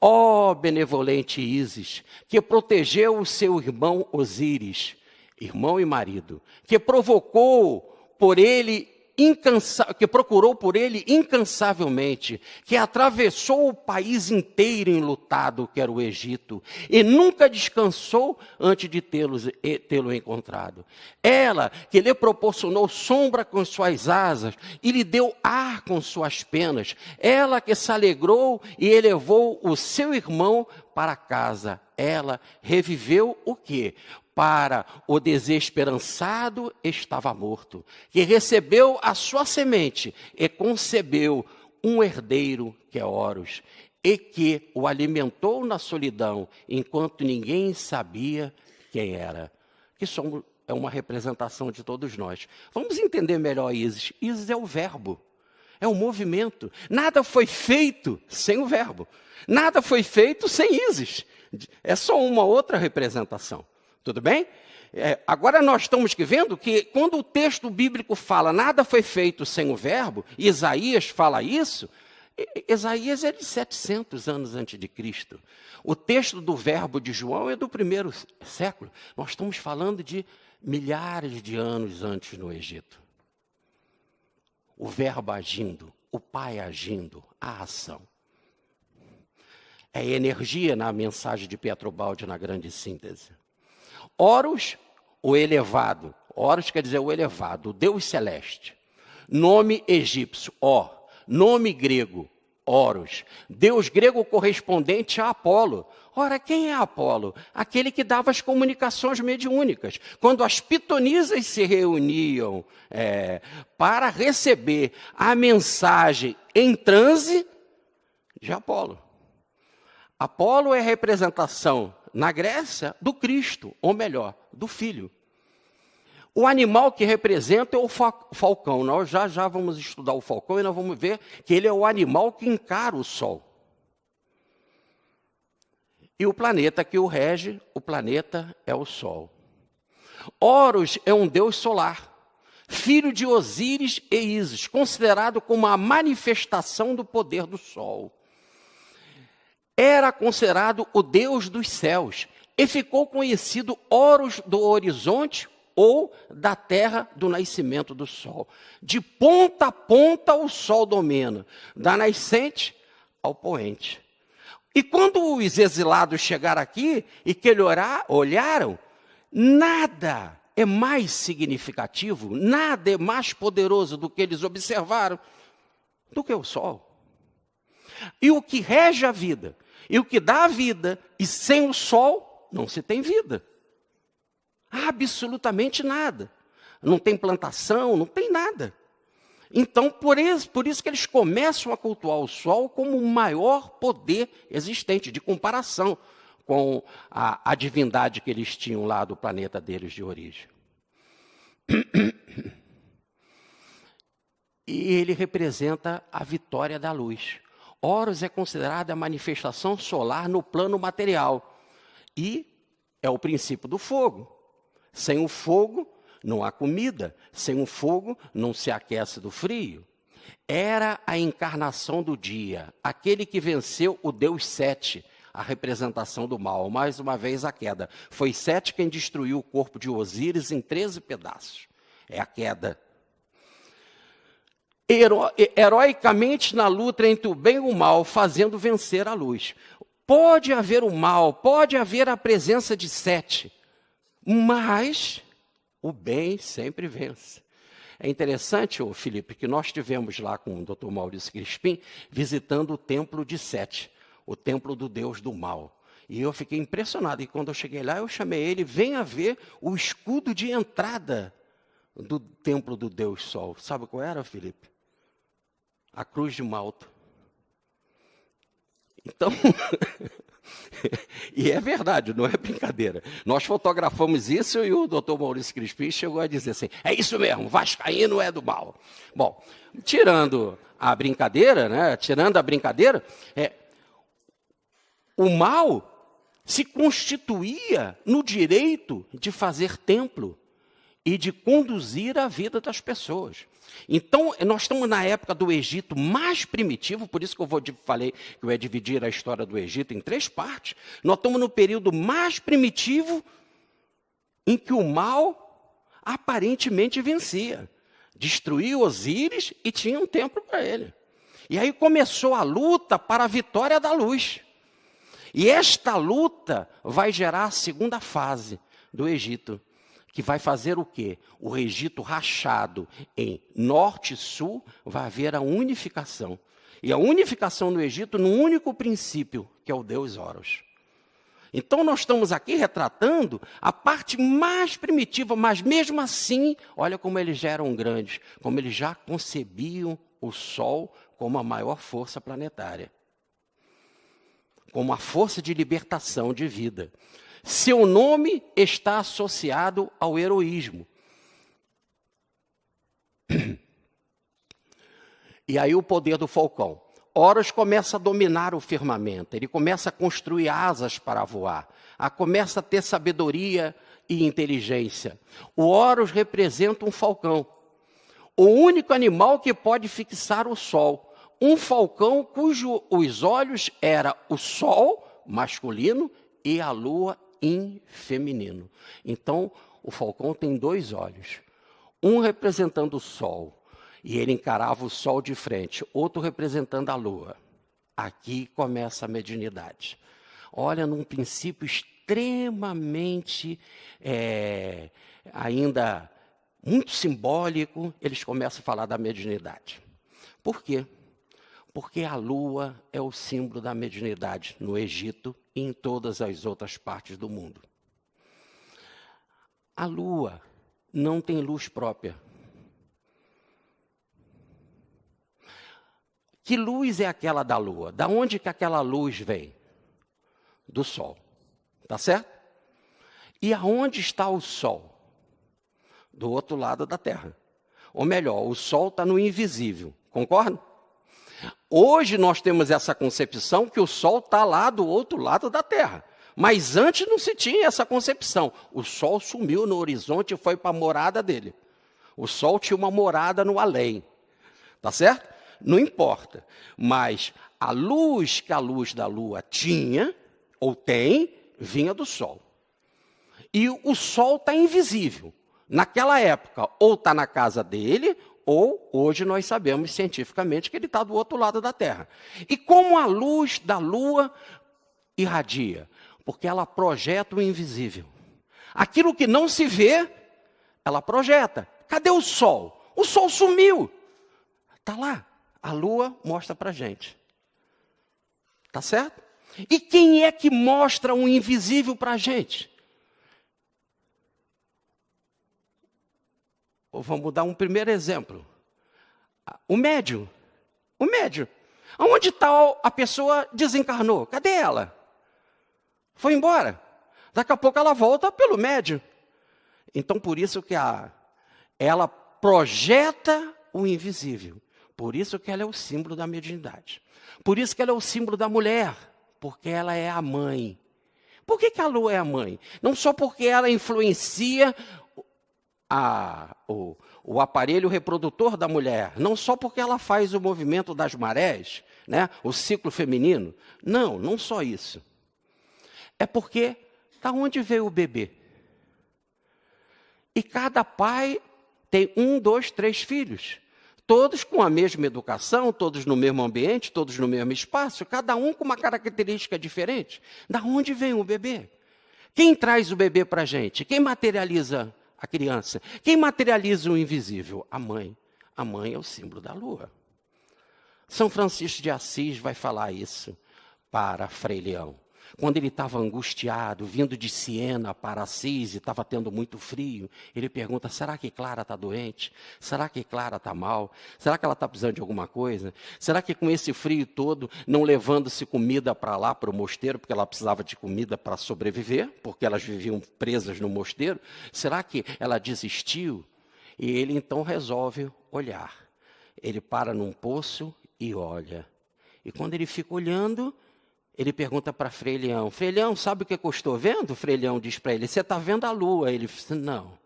Ó benevolente Ísis, que protegeu o seu irmão Osíris, irmão e marido, que procurou por ele incansavelmente, que atravessou o país inteiro enlutado, que era o Egito, e nunca descansou antes de tê-lo encontrado. Ela, que lhe proporcionou sombra com suas asas, e lhe deu ar com suas penas. Ela que se alegrou e elevou o seu irmão para casa. Ela reviveu o quê? Para o desesperançado estava morto, que recebeu a sua semente e concebeu um herdeiro, que é Horus, e que o alimentou na solidão, enquanto ninguém sabia quem era. Que é uma representação de todos nós. Vamos entender melhor Ísis. Ísis é o verbo, é o movimento. Nada foi feito sem o verbo. Nada foi feito sem Ísis. É só uma outra representação. Tudo bem? Agora nós estamos vendo que quando o texto bíblico fala nada foi feito sem o verbo, e Isaías fala isso, Isaías é de 700 anos antes de Cristo. O texto do verbo de João é do 1º século. Nós estamos falando de milhares de anos antes no Egito. O verbo agindo, o Pai agindo, a ação. É energia na mensagem de Pietrobaldi na grande síntese. Horus, o elevado. Horus quer dizer o elevado, o Deus celeste. Nome egípcio, Ó. Nome grego, Horus. Deus grego correspondente a Apolo. Ora, quem é Apolo? Aquele que dava as comunicações mediúnicas. Quando as pitonisas se reuniam para receber a mensagem em transe de Apolo. Apolo é a representação na Grécia, do Cristo, ou melhor, do Filho. O animal que representa é o falcão. Nós já vamos estudar o falcão e nós vamos ver que ele é o animal que encara o sol. E o planeta que o rege, o planeta é o sol. Horus é um deus solar, filho de Osíris e Ísis, considerado como a manifestação do poder do sol. era considerado o Deus dos céus e ficou conhecido Horus do horizonte ou da terra do nascimento do sol. De ponta a ponta o sol domina, da nascente ao poente. E quando os exilados chegaram aqui e que olharam, nada é mais significativo, nada é mais poderoso do que eles observaram do que o sol. E o que rege a vida, e o que dá a vida, e sem o sol não se tem vida. Absolutamente nada. Não tem plantação, não tem nada. Então, por isso que eles começam a cultuar o sol como o maior poder existente, de comparação com a divindade que eles tinham lá do planeta deles de origem. E ele representa a vitória da luz. Horus é considerada a manifestação solar no plano material. E é o princípio do fogo. Sem o fogo, não há comida. Sem o fogo, não se aquece do frio. Era a encarnação do dia, aquele que venceu o Deus Sete, a representação do mal. Mais uma vez a queda. Foi Sete quem destruiu o corpo de Osíris em 13 pedaços. É a queda. Heroicamente na luta entre o bem e o mal, fazendo vencer a luz. Pode haver o mal, pode haver a presença de Sete, mas o bem sempre vence. É interessante, Felipe, que nós estivemos lá com o Dr. Maurício Crispim, visitando o templo de Sete, o templo do Deus do mal. E eu fiquei impressionado, e quando eu cheguei lá, eu chamei ele, venha ver o escudo de entrada do templo do Deus Sol. Sabe qual era, Felipe? A cruz de Malta. Então, e é verdade, não é brincadeira. Nós fotografamos isso e o doutor Maurício Crispim chegou a dizer assim, é isso mesmo, vascaíno é do mal. Bom, tirando a brincadeira, o mal se constituía no direito de fazer templo e de conduzir a vida das pessoas. Então, nós estamos na época do Egito mais primitivo, por isso que falei que eu ia dividir a história do Egito em 3 partes. Nós estamos no período mais primitivo em que o mal aparentemente vencia. Destruiu Osíris e tinha um templo para ele. E aí começou a luta para a vitória da luz. E esta luta vai gerar a segunda fase do Egito, que vai fazer o quê? O Egito rachado em norte e sul, vai haver a unificação. E a unificação no Egito num único princípio, que é o Deus Horus. Então nós estamos aqui retratando a parte mais primitiva, mas mesmo assim, olha como eles já eram grandes, como eles já concebiam o Sol como a maior força planetária. Como a força de libertação de vida. Seu nome está associado ao heroísmo. E aí o poder do falcão. Horus começa a dominar o firmamento, ele começa a construir asas para voar, começa a ter sabedoria e inteligência. O Horus representa um falcão, o único animal que pode fixar o sol. Um falcão cujos olhos era o sol masculino e a lua feminino. Então, o falcão tem 2 olhos. Um representando o sol, e ele encarava o sol de frente. Outro representando a lua. Aqui começa a mediunidade. Olha, num princípio extremamente, ainda muito simbólico, eles começam a falar da mediunidade. Por quê? Porque a lua é o símbolo da mediunidade no Egito e em todas as outras partes do mundo. A lua não tem luz própria. Que luz é aquela da lua? Da onde que aquela luz vem? Do sol. Tá certo? E aonde está o sol? Do outro lado da terra. Ou melhor, o sol está no invisível. Concorda? Hoje nós temos essa concepção que o sol está lá do outro lado da terra. Mas antes não se tinha essa concepção. O sol sumiu no horizonte e foi para a morada dele. O sol tinha uma morada no além. Tá certo? Não importa. Mas a luz que a luz da lua tinha, ou tem, vinha do sol. E o sol está invisível. Naquela época, ou está na casa dele, ou hoje nós sabemos cientificamente que ele está do outro lado da Terra. E como a luz da lua irradia? Porque ela projeta o invisível. Aquilo que não se vê, ela projeta. Cadê o sol? O sol sumiu. Está lá. A lua mostra para a gente. Tá certo? E quem é que mostra o invisível para a gente? Vamos dar um primeiro exemplo. O médium. O médium. Onde está a pessoa desencarnou? Cadê ela? Foi embora. Daqui a pouco ela volta pelo médium. Então, por isso que ela projeta o invisível. Por isso que ela é o símbolo da mediunidade. Por isso que ela é o símbolo da mulher. Porque ela é a mãe. Por que a lua é a mãe? Não só porque ela influencia o aparelho reprodutor da mulher. Não só porque ela faz o movimento das marés, né? O ciclo feminino. Não, não só isso. É porque da onde veio o bebê? E cada pai tem 1, 2, 3 filhos. Todos com a mesma educação, todos no mesmo ambiente, todos no mesmo espaço, cada um com uma característica diferente. Da onde vem o bebê? Quem traz o bebê para a gente? Quem materializa a criança? Quem materializa o invisível? A mãe. A mãe é o símbolo da lua. São Francisco de Assis vai falar isso para Frei Leão. Quando ele estava angustiado, vindo de Siena para Assis e estava tendo muito frio, ele pergunta, será que Clara está doente? Será que Clara está mal? Será que ela está precisando de alguma coisa? Será que com esse frio todo, não levando-se comida para lá, para o mosteiro, porque ela precisava de comida para sobreviver, porque elas viviam presas no mosteiro, será que ela desistiu? E ele então resolve olhar. Ele para num poço e olha. E quando ele fica olhando, ele pergunta para Frei Leão, Frei Leão, sabe o que eu estou vendo? Frei Leão diz para ele, você está vendo a lua? Ele diz, não,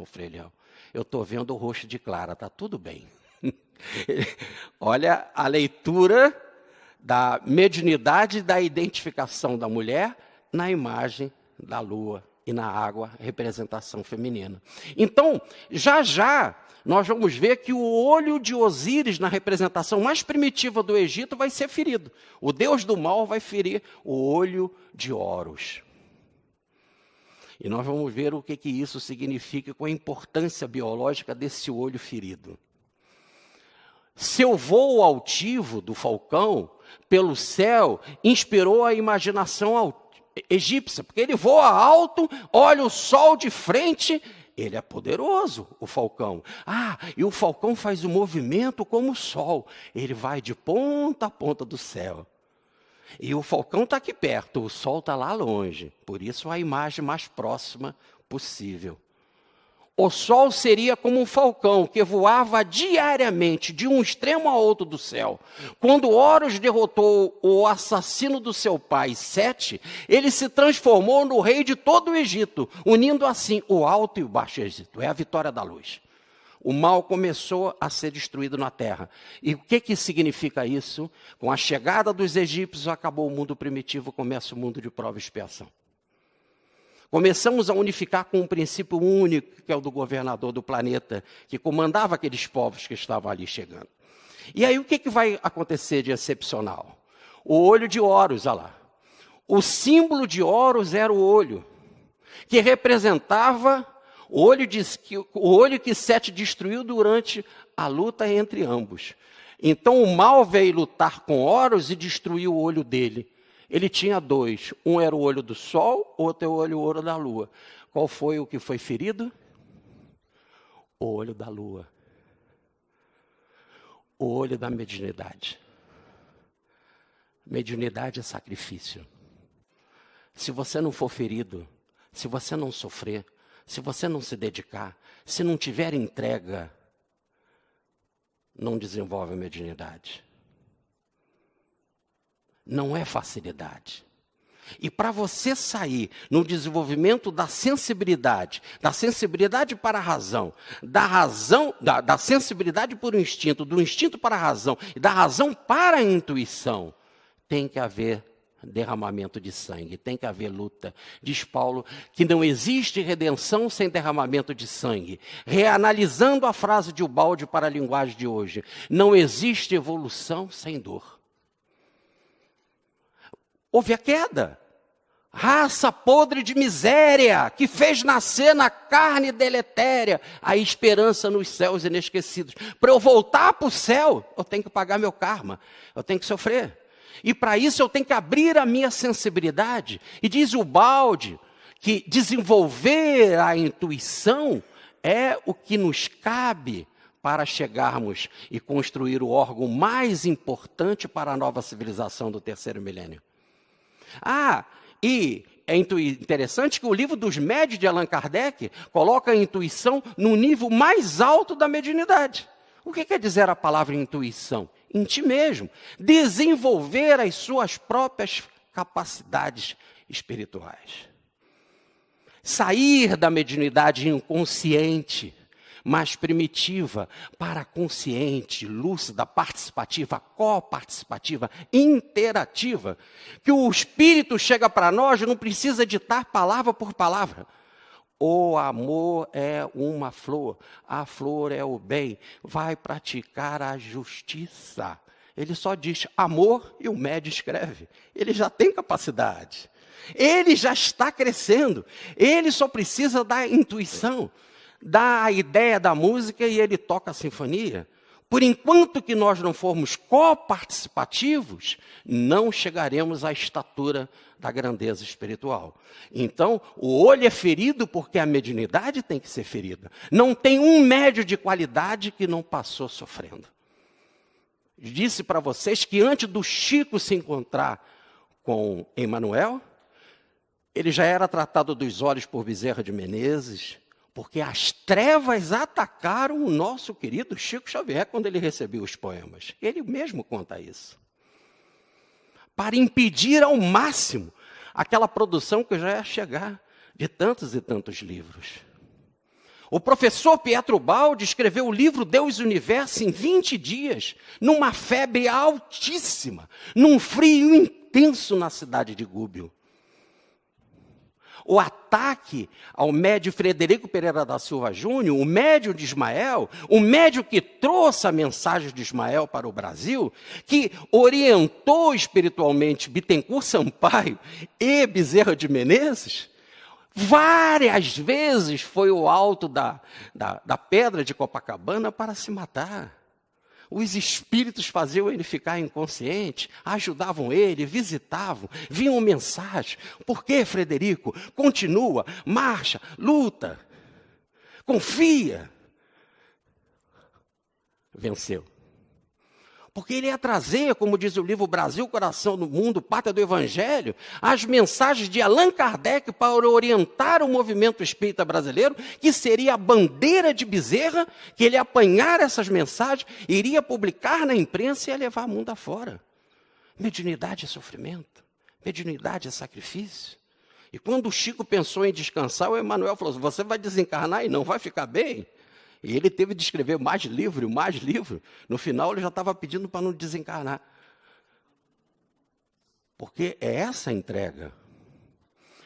Frei Leão, eu estou vendo o rosto de Clara, está tudo bem. Olha a leitura da mediunidade da identificação da mulher na imagem da lua e na água, representação feminina. Então, já nós vamos ver que o olho de Osíris, na representação mais primitiva do Egito, vai ser ferido. O deus do mal vai ferir o olho de Horus. E nós vamos ver o que isso significa com a importância biológica desse olho ferido. Seu voo altivo do falcão pelo céu inspirou a imaginação egípcia, porque ele voa alto, olha o sol de frente. Ele é poderoso, o falcão. E o falcão faz o movimento como o sol. Ele vai de ponta a ponta do céu. E o falcão está aqui perto, o sol está lá longe. Por isso a imagem mais próxima possível. O sol seria como um falcão que voava diariamente de um extremo ao outro do céu. Quando Horus derrotou o assassino do seu pai, Sete, ele se transformou no rei de todo o Egito, unindo assim o alto e o baixo Egito. É a vitória da luz. O mal começou a ser destruído na terra. E o que significa isso? Com a chegada dos egípcios, acabou o mundo primitivo, começa o mundo de prova e expiação. Começamos a unificar com um princípio único, que é o do governador do planeta, que comandava aqueles povos que estavam ali chegando. E aí o que vai acontecer de excepcional? O olho de Horus, olha lá. O símbolo de Horus era o olho, que representava o olho que Sete destruiu durante a luta entre ambos. Então o mal veio lutar com Horus e destruiu o olho dele. Ele tinha 2, um era o olho do sol, outro é o olho da lua. Qual foi o que foi ferido? O olho da lua. O olho da mediunidade. Mediunidade é sacrifício. Se você não for ferido, se você não sofrer, se você não se dedicar, se não tiver entrega, não desenvolve a mediunidade. Não é facilidade. E para você sair no desenvolvimento da sensibilidade para a razão, da sensibilidade para o instinto, do instinto para a razão e da razão para a intuição, tem que haver derramamento de sangue, tem que haver luta. Diz Paulo que não existe redenção sem derramamento de sangue. Reanalisando a frase de Ubaldi para a linguagem de hoje, não existe evolução sem dor. Houve a queda. Raça podre de miséria, que fez nascer na carne deletéria a esperança nos céus inesquecidos. Para eu voltar para o céu, eu tenho que pagar meu karma, eu tenho que sofrer. E para isso eu tenho que abrir a minha sensibilidade. E diz Ubaldi que desenvolver a intuição é o que nos cabe para chegarmos e construir o órgão mais importante para a nova civilização do terceiro milênio. E é interessante que o livro dos médios de Allan Kardec coloca a intuição no nível mais alto da mediunidade. O que quer dizer a palavra intuição? Em ti mesmo. Desenvolver as suas próprias capacidades espirituais. Sair da mediunidade inconsciente, mais primitiva, para a consciente, lúcida, participativa, coparticipativa, interativa, que o Espírito chega para nós e não precisa ditar palavra por palavra. O amor é uma flor, a flor é o bem, vai praticar a justiça. Ele só diz amor e o médio escreve. Ele já tem capacidade, ele já está crescendo, ele só precisa da intuição. Dá a ideia da música e ele toca a sinfonia. Por enquanto que nós não formos coparticipativos, não chegaremos à estatura da grandeza espiritual. Então, o olho é ferido porque a mediunidade tem que ser ferida. Não tem um médio de qualidade que não passou sofrendo. Disse para vocês que antes do Chico se encontrar com Emmanuel, ele já era tratado dos olhos por Bezerra de Menezes, porque as trevas atacaram o nosso querido Chico Xavier quando ele recebeu os poemas. Ele mesmo conta isso. Para impedir ao máximo aquela produção que já ia chegar de tantos e tantos livros. O professor Pietro Baldi escreveu o livro Deus e o Universo em 20 dias, numa febre altíssima, num frio intenso na cidade de Gúbio. O ataque ao médio Frederico Pereira da Silva Júnior, o médio de Ismael, o médio que trouxe a mensagem de Ismael para o Brasil, que orientou espiritualmente Bittencourt Sampaio e Bezerra de Menezes, várias vezes foi o alto da pedra de Copacabana para se matar. Os espíritos faziam ele ficar inconsciente, ajudavam ele, visitavam, vinham mensagens. Por que, Frederico? Continua, marcha, luta, confia. Venceu. Porque ele ia trazer, como diz o livro Brasil, Coração do Mundo, Pátria do Evangelho, as mensagens de Allan Kardec para orientar o movimento espírita brasileiro, que seria a bandeira de Bezerra, que ele ia apanhar essas mensagens, iria publicar na imprensa e ia levar o mundo afora. Mediunidade é sofrimento, mediunidade é sacrifício. E quando o Chico pensou em descansar, o Emmanuel falou: você vai desencarnar e não vai ficar bem? E ele teve de escrever mais livro. No final, ele já estava pedindo para não desencarnar. Porque é essa a entrega.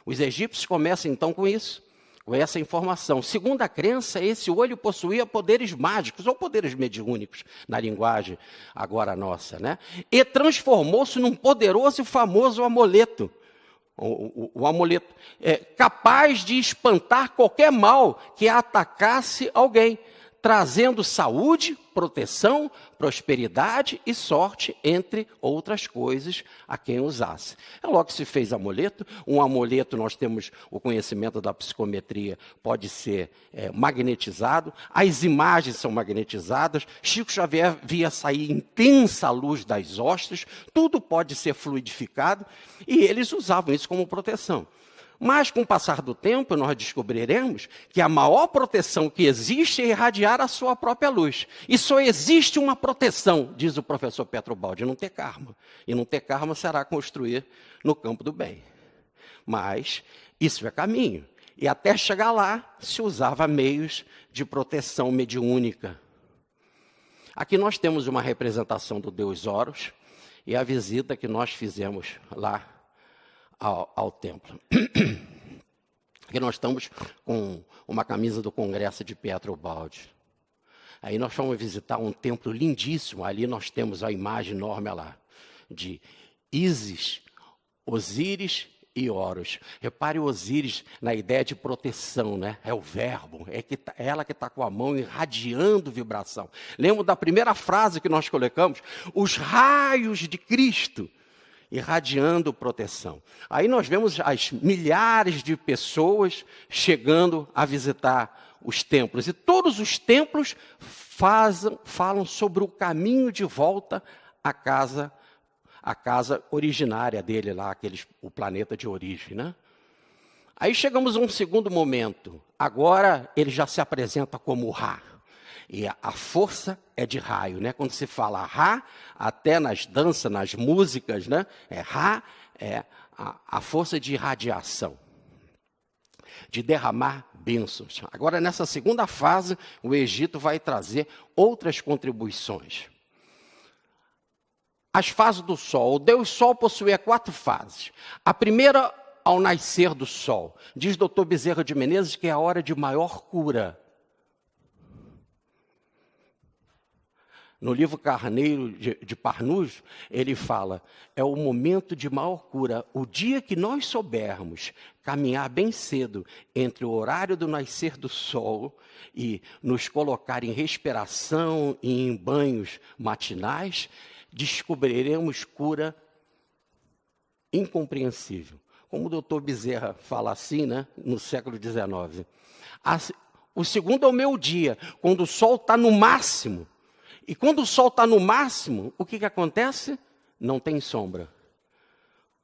Os egípcios começam, então, com isso, com essa informação. Segundo a crença, esse olho possuía poderes mágicos, ou poderes mediúnicos, na linguagem agora nossa, né? E transformou-se num poderoso e famoso amuleto. O amuleto capaz de espantar qualquer mal que atacasse alguém, trazendo saúde, proteção, prosperidade e sorte, entre outras coisas, a quem usasse. É logo que se fez amuleto. Um amuleto, nós temos o conhecimento da psicometria, pode ser magnetizado, as imagens são magnetizadas, Chico Xavier via sair intensa luz das hostes, tudo pode ser fluidificado, e eles usavam isso como proteção. Mas, com o passar do tempo, nós descobriremos que a maior proteção que existe é irradiar a sua própria luz. E só existe uma proteção, diz o professor Pietro Baldi, não ter karma. E não ter karma será construir no campo do bem. Mas isso é caminho. E até chegar lá, se usava meios de proteção mediúnica. Aqui nós temos uma representação do deus Horus e a visita que nós fizemos lá ao templo. Aqui nós estamos com uma camisa do Congresso de Pietro Baldi. Aí nós fomos visitar um templo lindíssimo. Ali nós temos a imagem enorme lá de Ísis, Osíris e Horus. Repare o Osíris na ideia de proteção, né? É o verbo, é ela que está com a mão irradiando vibração. Lembra da primeira frase que nós colocamos? Os raios de Cristo irradiando proteção. Aí nós vemos as milhares de pessoas chegando a visitar os templos. E todos os templos falam sobre o caminho de volta à casa originária dele lá, o planeta de origem, né? Aí chegamos a um segundo momento. Agora ele já se apresenta como Ra. E a força é de raio, né? Quando se fala Ra, até nas danças, nas músicas, né? Ra é a força de irradiação, de derramar bênçãos. Agora, nessa segunda fase, o Egito vai trazer outras contribuições. As fases do Sol. O Deus Sol possuía 4 fases. A primeira, ao nascer do Sol. Diz Dr. Bezerra de Menezes que é a hora de maior cura. No livro Carneiro de Parnus, ele fala, é o momento de maior cura. O dia que nós soubermos caminhar bem cedo entre o horário do nascer do sol e nos colocar em respiração e em banhos matinais, descobriremos cura incompreensível. Como o doutor Bezerra fala assim, né, no século XIX. O segundo é o meio-dia, quando o sol está no máximo. E quando o sol está no máximo, o que acontece? Não tem sombra.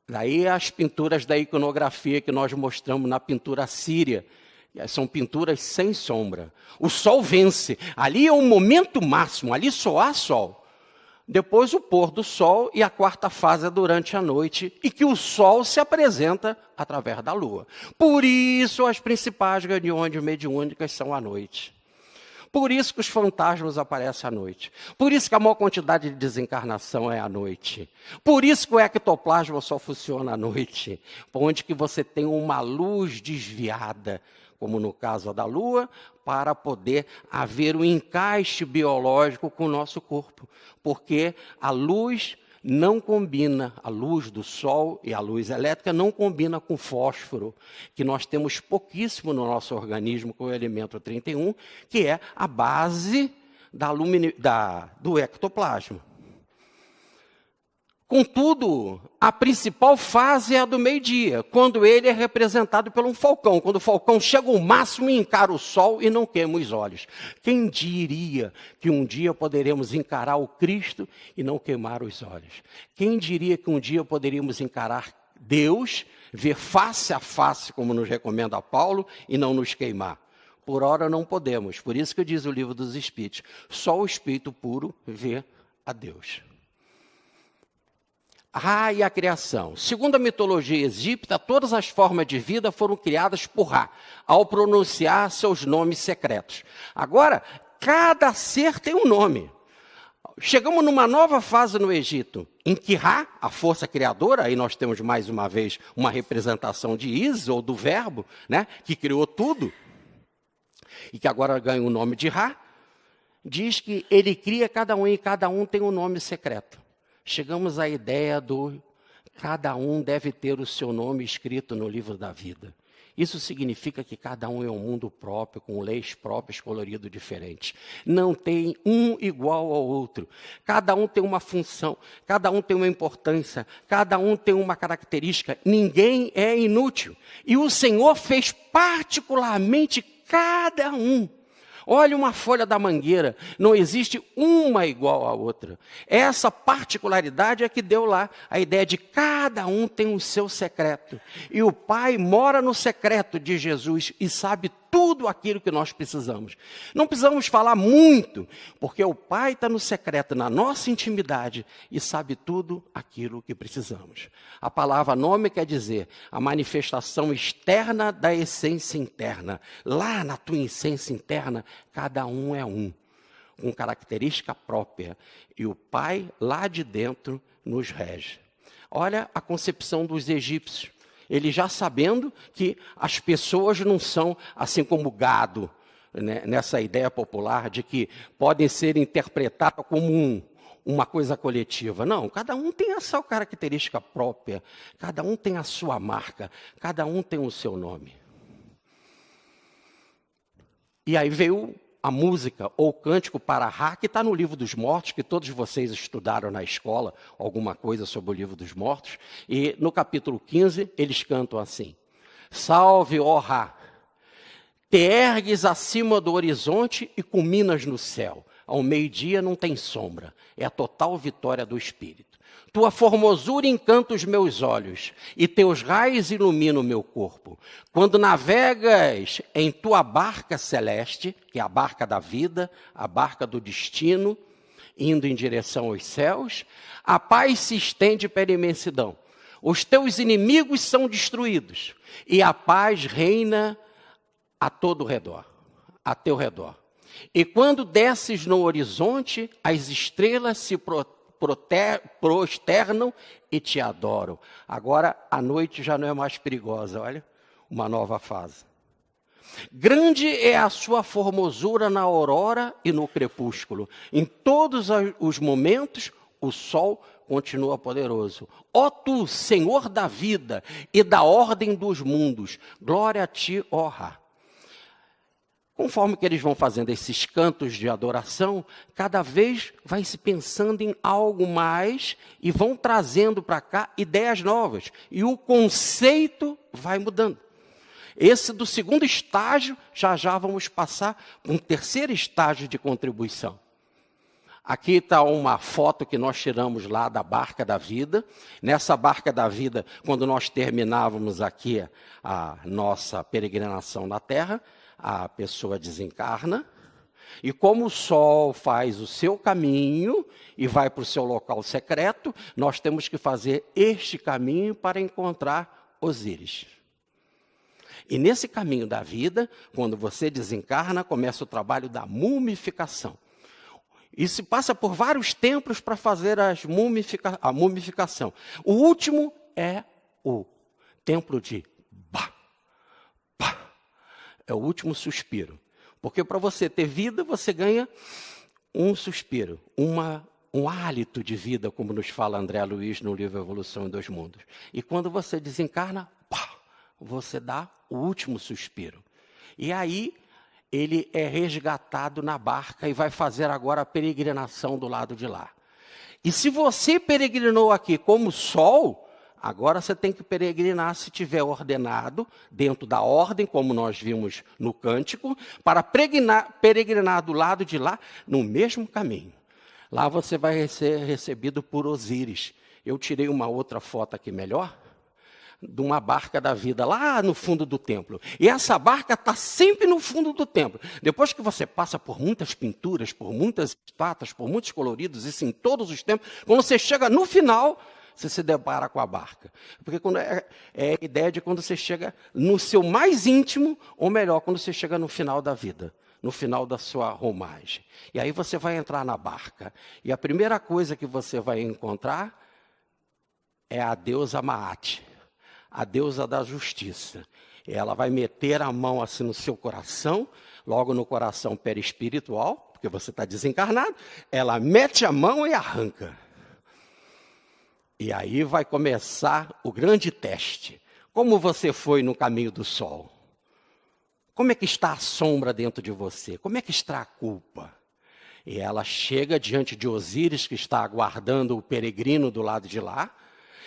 Daí as pinturas da iconografia que nós mostramos na pintura síria. São pinturas sem sombra. O sol vence. Ali é o momento máximo, ali só há sol. Depois o pôr do sol e a quarta fase é durante a noite, e que o sol se apresenta através da lua. Por isso as principais reuniões mediúnicas são à noite. Por isso que os fantasmas aparecem à noite. Por isso que a maior quantidade de desencarnação é à noite. Por isso que o ectoplasma só funciona à noite. Onde que você tem uma luz desviada, como no caso da Lua, para poder haver um encaixe biológico com o nosso corpo. Porque a luz não combina, a luz do sol e a luz elétrica não combina com fósforo, que nós temos pouquíssimo no nosso organismo, com o elemento 31, que é a base do ectoplasma. Contudo, a principal fase é a do meio-dia, quando ele é representado por um falcão. Quando o falcão chega ao máximo e encara o sol e não queima os olhos. Quem diria que um dia poderemos encarar o Cristo e não queimar os olhos? Quem diria que um dia poderíamos encarar Deus, ver face a face, como nos recomenda Paulo, e não nos queimar? Por ora não podemos. Por isso que diz o livro dos Espíritos, só o Espírito puro vê a Deus. Ra e a criação. Segundo a mitologia egípcia, todas as formas de vida foram criadas por Ra, ao pronunciar seus nomes secretos. Agora, cada ser tem um nome. Chegamos numa nova fase no Egito, em que Ra, a força criadora, aí nós temos mais uma vez uma representação de Ísis, ou do verbo, né, que criou tudo, e que agora ganha o nome de Ra, diz que ele cria cada um e cada um tem um nome secreto. Chegamos à ideia do cada um deve ter o seu nome escrito no livro da vida. Isso significa que cada um é um mundo próprio, com leis próprias, colorido diferente. Não tem um igual ao outro. Cada um tem uma função, cada um tem uma importância, cada um tem uma característica. Ninguém é inútil. E o Senhor fez particularmente cada um. Olha uma folha da mangueira, não existe uma igual à outra. Essa particularidade é que deu lá a ideia de cada um tem o seu secreto. E o Pai mora no secreto de Jesus e sabe tudo aquilo que nós precisamos. Não precisamos falar muito, porque o Pai está no secreto, na nossa intimidade, e sabe tudo aquilo que precisamos. A palavra nome quer dizer a manifestação externa da essência interna. Lá na tua essência interna, cada um é um, com característica própria. E o Pai, lá de dentro, nos rege. Olha a concepção dos egípcios. Ele já sabendo que as pessoas não são assim como gado, né, nessa ideia popular de que podem ser interpretadas como uma coisa coletiva. Não, cada um tem a sua característica própria, cada um tem a sua marca, cada um tem o seu nome. E aí veio a música ou o cântico para Ra, que está no Livro dos Mortos, que todos vocês estudaram na escola, alguma coisa sobre o Livro dos Mortos. E no capítulo 15, eles cantam assim: Salve, ó Ra, te ergues acima do horizonte e culminas no céu. Ao meio-dia não tem sombra, é a total vitória do Espírito. Tua formosura encanta os meus olhos, e teus raios iluminam o meu corpo. Quando navegas em tua barca celeste, que é a barca da vida, a barca do destino, indo em direção aos céus, a paz se estende pela imensidão. Os teus inimigos são destruídos, e a paz reina a todo redor, a teu redor. E quando desces no horizonte, as estrelas se prosternam e te adoram. Agora a noite já não é mais perigosa, olha, uma nova fase. Grande é a sua formosura na aurora e no crepúsculo. Em todos os momentos, o sol continua poderoso. Ó tu, Senhor da vida e da ordem dos mundos, glória a ti, ó Ra. Conforme que eles vão fazendo esses cantos de adoração, cada vez vai se pensando em algo mais e vão trazendo para cá ideias novas. E o conceito vai mudando. Esse do segundo estágio, já vamos passar para um terceiro estágio de contribuição. Aqui está uma foto que nós tiramos lá da Barca da Vida. Nessa Barca da Vida, quando nós terminávamos aqui a nossa peregrinação na Terra, a pessoa desencarna, e como o sol faz o seu caminho e vai para o seu local secreto, nós temos que fazer este caminho para encontrar Osíris. E nesse caminho da vida, quando você desencarna, começa o trabalho da mumificação. E se passa por vários templos para fazer a mumificação. O último é o templo de Ba. É o último suspiro. Porque para você ter vida, você ganha um suspiro, um hálito de vida, como nos fala André Luiz no livro Evolução em Dois Mundos. E quando você desencarna, você dá o último suspiro. E aí, ele é resgatado na barca e vai fazer agora a peregrinação do lado de lá. E se você peregrinou aqui como sol, agora você tem que peregrinar, se tiver ordenado, dentro da ordem, como nós vimos no cântico, para peregrinar do lado de lá, no mesmo caminho. Lá você vai ser recebido por Osíris. Eu tirei uma outra foto aqui melhor, de uma barca da vida, lá no fundo do templo. E essa barca está sempre no fundo do templo. Depois que você passa por muitas pinturas, por muitas estátuas, por muitos coloridos, isso em todos os templos, quando você chega no final, você se depara com a barca. Porque quando é a ideia de quando você chega no seu mais íntimo, ou melhor, quando você chega no final da vida, no final da sua romagem. E aí você vai entrar na barca. E a primeira coisa que você vai encontrar é a deusa Maat, a deusa da justiça. Ela vai meter a mão assim no seu coração, logo no coração perispiritual, porque você está desencarnado, ela mete a mão e arranca. E aí vai começar o grande teste. Como você foi no caminho do sol? Como é que está a sombra dentro de você? Como é que está a culpa? E ela chega diante de Osíris, que está aguardando o peregrino do lado de lá.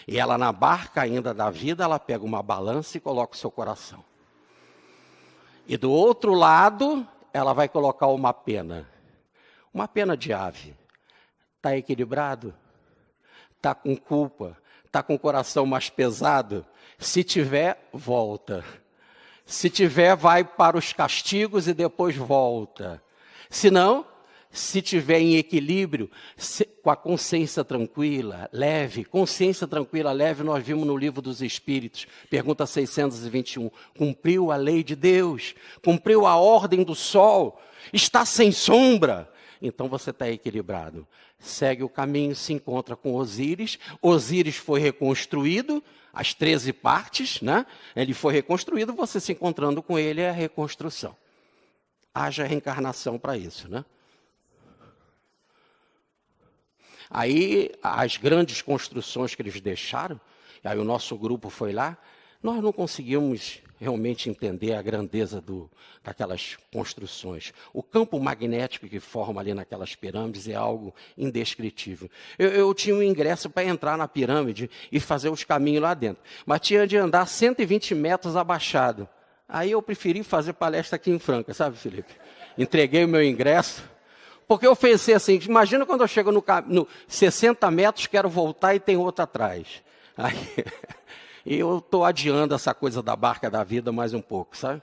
E ela, na barca ainda da vida, ela pega uma balança e coloca o seu coração. E do outro lado, ela vai colocar uma pena de ave. Está equilibrado? Está com culpa? Está com o coração mais pesado? Se tiver, volta. Se tiver, vai para os castigos e depois volta. Se não, se tiver em equilíbrio, com a consciência tranquila, leve, nós vimos no livro dos Espíritos, pergunta 621, cumpriu a lei de Deus, cumpriu a ordem do sol, está sem sombra, então você está equilibrado. Segue o caminho, se encontra com Osíris, Osíris foi reconstruído, as 13 partes, né? Ele foi reconstruído, você se encontrando com ele é a reconstrução. Haja reencarnação para isso, né? Aí, as grandes construções que eles deixaram, aí o nosso grupo foi lá, nós não conseguimos realmente entender a grandeza daquelas construções. O campo magnético que forma ali naquelas pirâmides é algo indescritível. Eu tinha um ingresso para entrar na pirâmide e fazer os caminhos lá dentro, mas tinha de andar 120 metros abaixado. Aí eu preferi fazer palestra aqui em Franca, sabe, Felipe? Entreguei o meu ingresso, porque eu pensei assim, imagina quando eu chego no 60 metros, quero voltar e tem outro atrás. Aí, eu estou adiando essa coisa da barca da vida mais um pouco, sabe?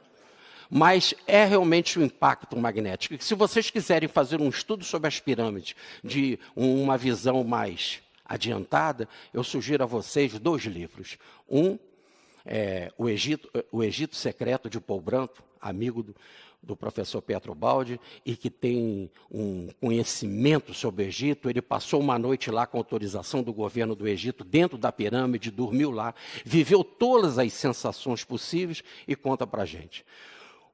Mas é realmente o impacto magnético. Se vocês quiserem fazer um estudo sobre as pirâmides, de uma visão mais adiantada, eu sugiro a vocês 2 livros. Um é o Egito Secreto, de Paul Branco, amigo do professor Pietro Baldi, e que tem um conhecimento sobre o Egito. Ele passou uma noite lá com autorização do governo do Egito, dentro da pirâmide, dormiu lá, viveu todas as sensações possíveis e conta para a gente.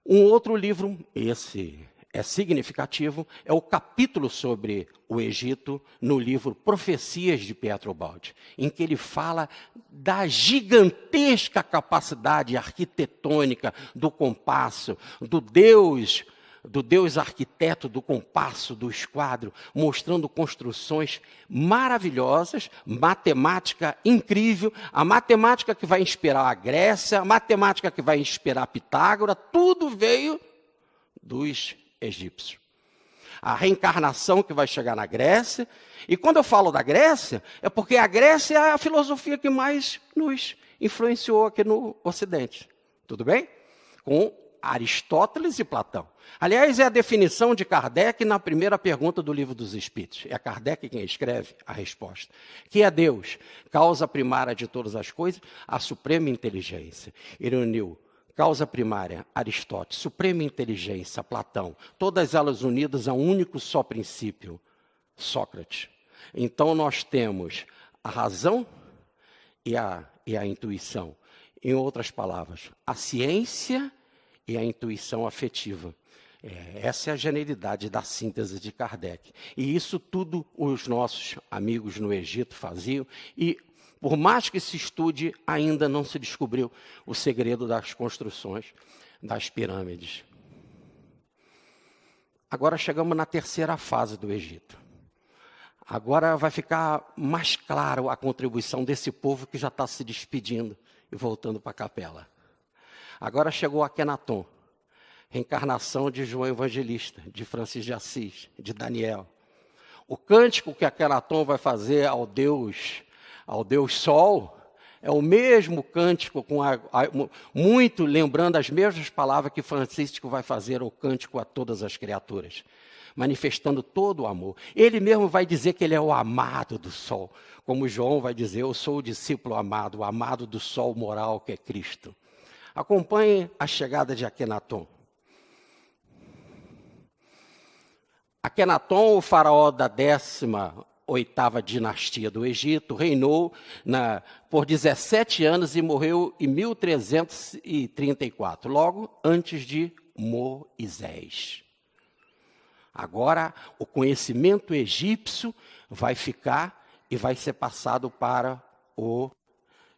Um outro livro, esse é significativo, é o capítulo sobre o Egito no livro Profecias de Pietro Baldi, em que ele fala da gigantesca capacidade arquitetônica do compasso, do Deus arquiteto do compasso, do esquadro, mostrando construções maravilhosas, matemática incrível, a matemática que vai inspirar a Grécia, a matemática que vai inspirar Pitágoras, tudo veio dos egípcios. A reencarnação que vai chegar na Grécia, e quando eu falo da Grécia, é porque a Grécia é a filosofia que mais nos influenciou aqui no Ocidente. Tudo bem? Com Aristóteles e Platão. Aliás, é a definição de Kardec na primeira pergunta do Livro dos Espíritos. É Kardec quem escreve a resposta. Que é Deus, causa primária de todas as coisas, a suprema inteligência. Ele uniu causa primária, Aristóteles, suprema inteligência, Platão, todas elas unidas a um único só princípio, Sócrates. Então nós temos a razão e a intuição. Em outras palavras, a ciência e a intuição afetiva. Essa é a genialidade da síntese de Kardec. E isso tudo os nossos amigos no Egito faziam, e por mais que se estude, ainda não se descobriu o segredo das construções das pirâmides. Agora chegamos na terceira fase do Egito. Agora vai ficar mais claro a contribuição desse povo que já está se despedindo e voltando para a capela. Agora chegou Akenaton, reencarnação de João Evangelista, de Francisco de Assis, de Daniel. O cântico que Akenaton vai fazer ao Deus Sol, é o mesmo cântico, muito lembrando as mesmas palavras que Francisco vai fazer ao cântico a todas as criaturas, manifestando todo o amor. Ele mesmo vai dizer que ele é o amado do Sol, como João vai dizer, eu sou o discípulo amado, o amado do Sol moral que é Cristo. Acompanhe a chegada de Akenaton. Akenaton, o faraó da 18ª dinastia do Egito, reinou por 17 anos e morreu em 1334, logo antes de Moisés. Agora, o conhecimento egípcio vai ficar e vai ser passado para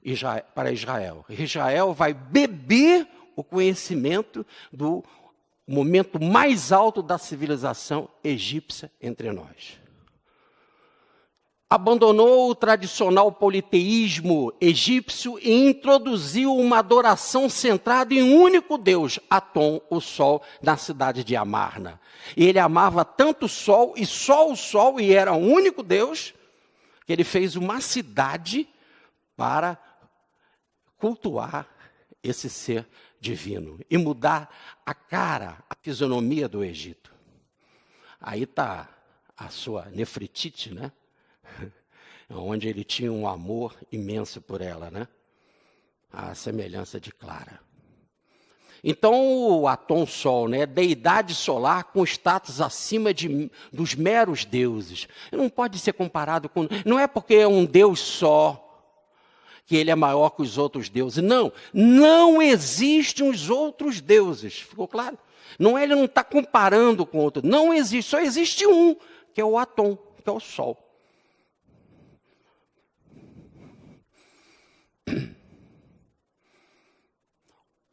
Israel. Israel vai beber o conhecimento do momento mais alto da civilização egípcia entre nós. Abandonou o tradicional politeísmo egípcio e introduziu uma adoração centrada em um único Deus, Atom, o Sol, na cidade de Amarna. E ele amava tanto o Sol, e só o Sol, e era o único Deus, que ele fez uma cidade para cultuar esse ser divino e mudar a cara, a fisionomia do Egito. Aí está a sua Nefretite, né? Onde ele tinha um amor imenso por ela, né? A semelhança de Clara. Então, o Atom Sol, né, deidade solar com status acima dos meros deuses. Não pode ser comparado com... Não é porque é um Deus só que ele é maior que os outros deuses. Não, não existem os outros deuses. Ficou claro? Ele não está comparando com outro. Não existe, só existe um, que é o Atom, que é o Sol.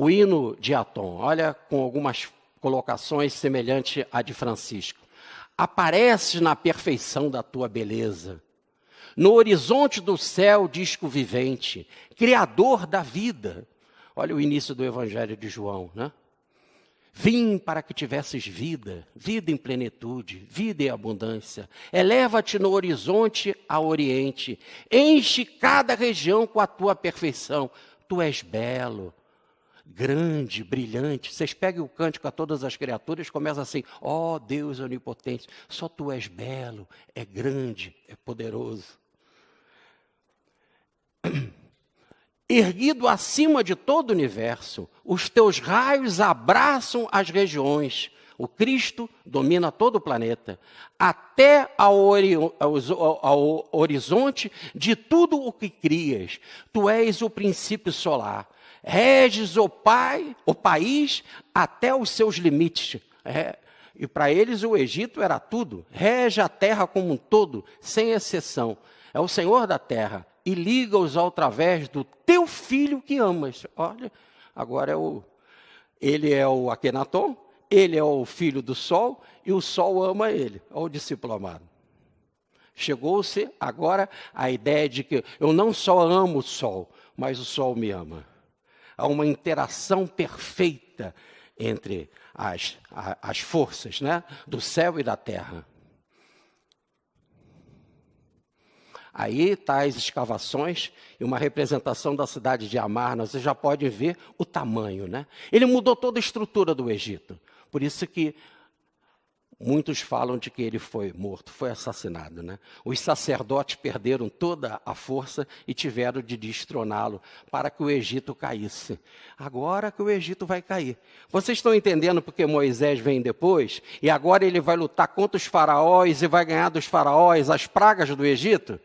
O hino de Atom, olha, com algumas colocações semelhantes à de Francisco. Apareces na perfeição da tua beleza, no horizonte do céu, disco vivente, criador da vida. Olha o início do Evangelho de João, né? Vim para que tivesses vida, vida em plenitude, vida em abundância. Eleva-te no horizonte ao oriente, enche cada região com a tua perfeição. Tu és belo, grande, brilhante. Vocês pegam o cântico a todas as criaturas, começa assim: ó Deus onipotente, só tu és belo, é grande, é poderoso. Erguido acima de todo o universo, os teus raios abraçam as regiões. O Cristo domina todo o planeta, até ao horizonte de tudo o que crias. Tu és o princípio solar. Reges o país até os seus limites. E para eles o Egito era tudo. Rege a terra como um todo, sem exceção. É o Senhor da terra. E liga-os através do teu filho que amas. Olha, agora ele é o Akenaton, ele é o filho do sol, e o sol ama ele. Olha o discípulo amado. Chegou-se agora a ideia de que eu não só amo o sol, mas o sol me ama. Há uma interação perfeita entre as forças, né, do céu e da terra. Aí está as escavações e uma representação da cidade de Amarna. Você já pode ver o tamanho, né? Ele mudou toda a estrutura do Egito. Por isso que muitos falam de que ele foi morto, foi assassinado, né? Os sacerdotes perderam toda a força e tiveram de destroná-lo para que o Egito caísse. Agora que o Egito vai cair. Vocês estão entendendo porque Moisés vem depois? E agora ele vai lutar contra os faraós e vai ganhar dos faraós as pragas do Egito?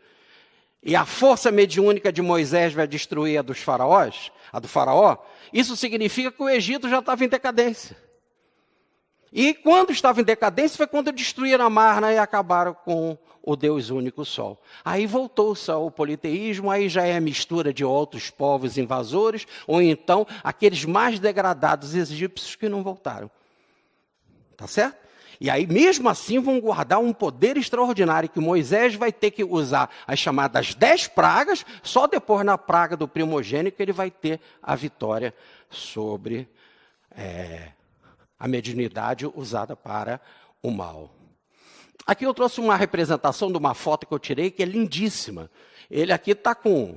E a força mediúnica de Moisés vai destruir a dos faraós, a do faraó? Isso significa que o Egito já estava em decadência. E quando estava em decadência foi quando destruíram Amarna e acabaram com o Deus único Sol. Aí voltou-se ao politeísmo, aí já é a mistura de outros povos invasores, ou então aqueles mais degradados egípcios que não voltaram. Tá certo? E aí, mesmo assim, vão guardar um poder extraordinário, que Moisés vai ter que usar as chamadas 10 pragas, só depois na praga do primogênito ele vai ter a vitória sobre a mediunidade usada para o mal. Aqui eu trouxe uma representação de uma foto que eu tirei, que é lindíssima. Ele aqui está com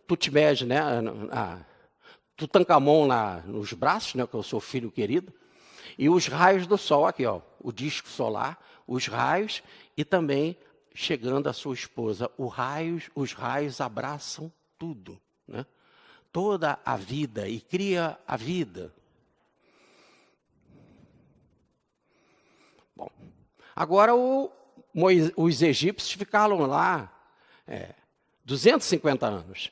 Tutmés, né, Tutankhamon nos braços, né, que é o seu filho querido. E os raios do sol aqui, ó, o disco solar, os raios e também chegando a sua esposa. Os raios abraçam tudo, né? Toda a vida e cria a vida. Bom, agora os egípcios ficaram lá 250 anos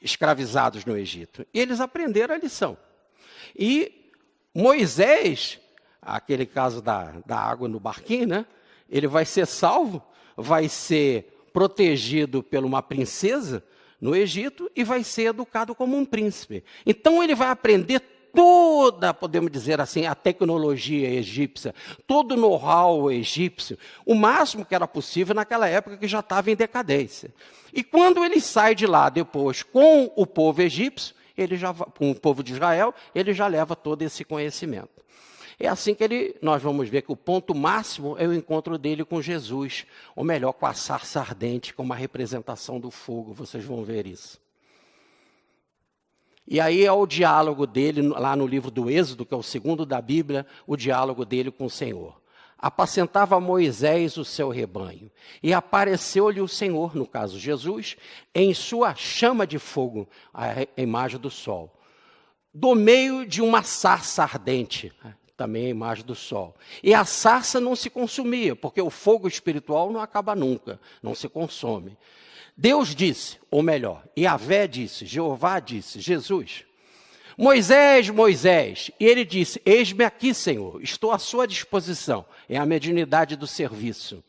escravizados no Egito. E eles aprenderam a lição. E Moisés, aquele caso da água no barquinho, né? Ele vai ser salvo, vai ser protegido por uma princesa no Egito e vai ser educado como um príncipe. Então ele vai aprender toda, podemos dizer assim, a tecnologia egípcia, todo o know-how egípcio, o máximo que era possível naquela época que já estava em decadência. E quando ele sai de lá depois com o povo egípcio, com o povo de Israel, ele já leva todo esse conhecimento. É assim que nós vamos ver que o ponto máximo é o encontro dele com Jesus, ou melhor, com a sarça ardente, com uma representação do fogo, vocês vão ver isso. E aí é o diálogo dele, lá no livro do Êxodo, que é o segundo da Bíblia, o diálogo dele com o Senhor. Apacentava Moisés o seu rebanho, e apareceu-lhe o Senhor, no caso Jesus, em sua chama de fogo, a imagem do sol, do meio de uma sarça ardente, também a imagem do sol. E a sarça não se consumia, porque o fogo espiritual não acaba nunca, não se consome. Deus disse, ou melhor, Yahvé disse, Jeová disse, Jesus, Moisés, Moisés, e ele disse, eis-me aqui, Senhor, estou à sua disposição, é a mediunidade do serviço.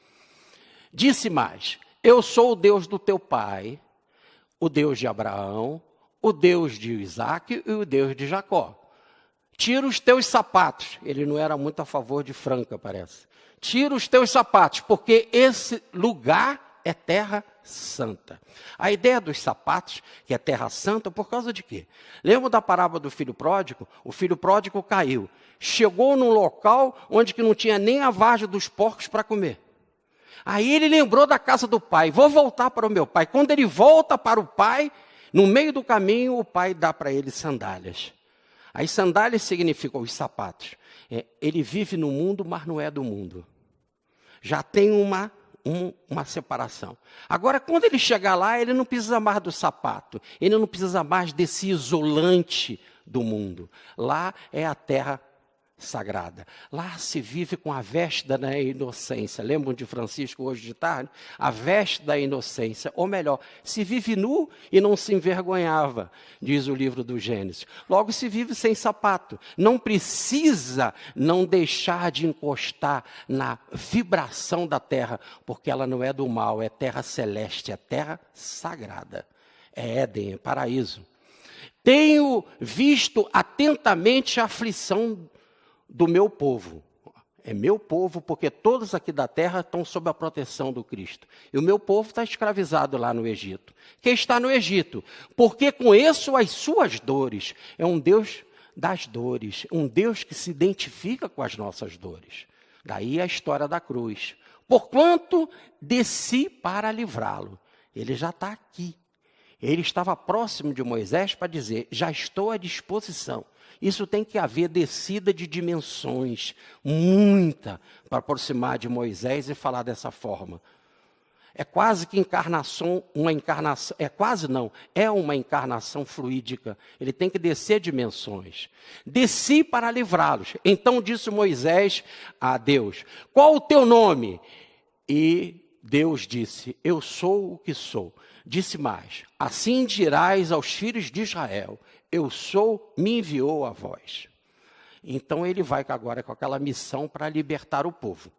Disse mais, eu sou o Deus do teu pai, o Deus de Abraão, o Deus de Isaac e o Deus de Jacó. Tira os teus sapatos, ele não era muito a favor de Franca, parece. Tira os teus sapatos, porque esse lugar é terra santa. A ideia dos sapatos, que é terra santa, por causa de quê? Lembra da parábola do filho pródigo? O filho pródigo caiu. Chegou num local onde que não tinha nem a vagem dos porcos para comer. Aí ele lembrou da casa do pai. Vou voltar para o meu pai. Quando ele volta para o pai, no meio do caminho, o pai dá para ele sandálias. As sandálias significam os sapatos. Ele vive no mundo, mas não é do mundo. Já tem uma separação. Agora, quando ele chegar lá, ele não precisa mais do sapato. Ele não precisa mais desse isolante do mundo. Lá é a terra sagrada. Lá se vive com a veste da inocência. Lembram de Francisco hoje de tarde? A veste da inocência. Ou melhor, se vive nu e não se envergonhava, diz o livro do Gênesis. Logo se vive sem sapato. Não precisa não deixar de encostar na vibração da terra, porque ela não é do mal, é terra celeste, é terra sagrada. É Éden, é paraíso. Tenho visto atentamente a aflição do meu povo. É meu povo, porque todos aqui da terra estão sob a proteção do Cristo. E o meu povo está escravizado lá no Egito. Quem está no Egito? Porque conheço as suas dores. É um Deus das dores, um Deus que se identifica com as nossas dores. Daí a história da cruz. Porquanto desci para livrá-lo. Ele já está aqui. Ele estava próximo de Moisés para dizer, já estou à disposição. Isso tem que haver descida de dimensões, muita, para aproximar de Moisés e falar dessa forma. É quase que uma encarnação, é uma encarnação fluídica. Ele tem que descer dimensões. Desci para livrá-los. Então disse Moisés a Deus, qual o teu nome? E Deus disse, eu sou o que sou. Disse mais, assim dirás aos filhos de Israel, eu sou, me enviou a vós. Então ele vai agora com aquela missão para libertar o povo.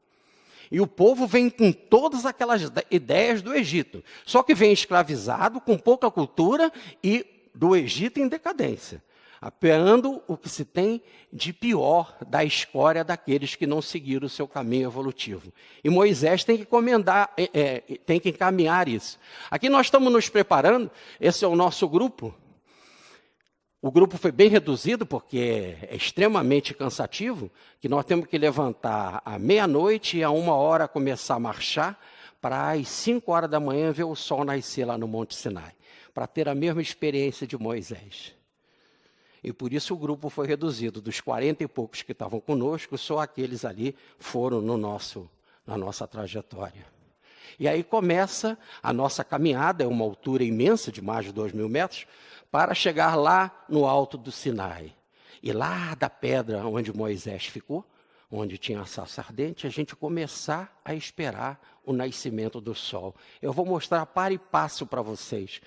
E o povo vem com todas aquelas ideias do Egito. Só que vem escravizado, com pouca cultura e do Egito em decadência. Apeando o que se tem de pior da escória daqueles que não seguiram o seu caminho evolutivo. E Moisés tem que tem que encaminhar isso. Aqui nós estamos nos preparando, esse é o nosso grupo. O grupo foi bem reduzido, porque é extremamente cansativo, que nós temos que levantar à meia-noite e à 1h começar a marchar, para às 5h da manhã ver o sol nascer lá no Monte Sinai, para ter a mesma experiência de Moisés. E por isso o grupo foi reduzido, dos 40 e poucos que estavam conosco, só aqueles ali foram na nossa trajetória. E aí começa a nossa caminhada, é uma altura imensa, de mais de 2.000 metros, para chegar lá no alto do Sinai. E lá da pedra onde Moisés ficou, onde tinha a sarça ardente, a gente começar a esperar o nascimento do sol. Eu vou mostrar para e passo para vocês,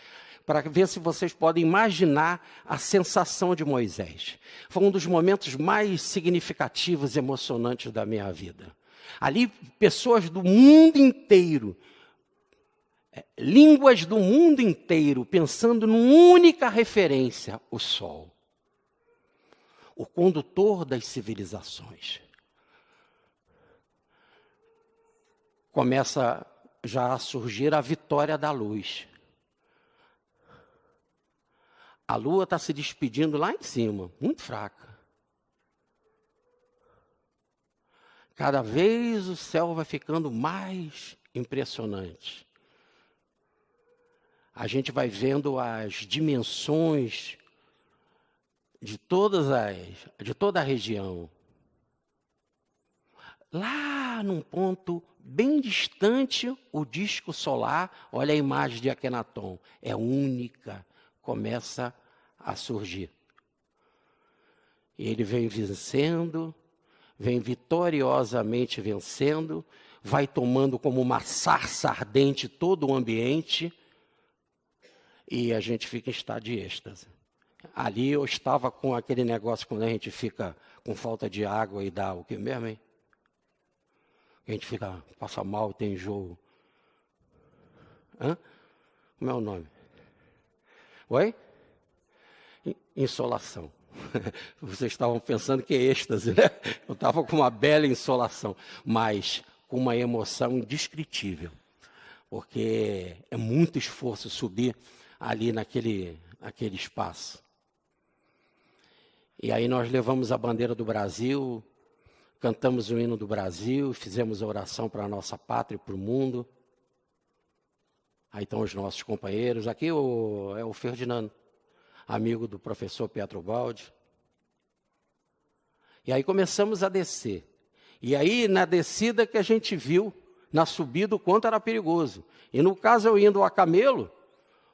para ver se vocês podem imaginar a sensação de Moisés. Foi um dos momentos mais significativos e emocionantes da minha vida. Ali, pessoas do mundo inteiro, línguas do mundo inteiro, pensando numa única referência, o sol. O condutor das civilizações. Começa já a surgir a vitória da luz. A lua está se despedindo lá em cima, muito fraca. Cada vez o céu vai ficando mais impressionante. A gente vai vendo as dimensões de toda a região. Lá num ponto bem distante, o disco solar, olha a imagem de Akhenaton, é única, começa a surgir. E ele vem vencendo, vem vitoriosamente vencendo, vai tomando como uma sarça ardente todo o ambiente, e a gente fica em estado de êxtase. Ali eu estava com aquele negócio quando a gente fica com falta de água e dá o que mesmo, hein? A gente fica, passa mal, tem enjoo. Hã? Como é o nome? Oi? Insolação. Vocês estavam pensando que é êxtase, né? Eu estava com uma bela insolação, mas com uma emoção indescritível, porque é muito esforço subir ali naquele espaço. E aí nós levamos a bandeira do Brasil, cantamos o hino do Brasil, fizemos a oração para a nossa pátria e para o mundo. Aí estão os nossos companheiros. Aqui é o Ferdinando, amigo do professor Pietro Baldi. E aí começamos a descer. E aí na descida que a gente viu, na subida, o quanto era perigoso. E no caso eu indo a camelo,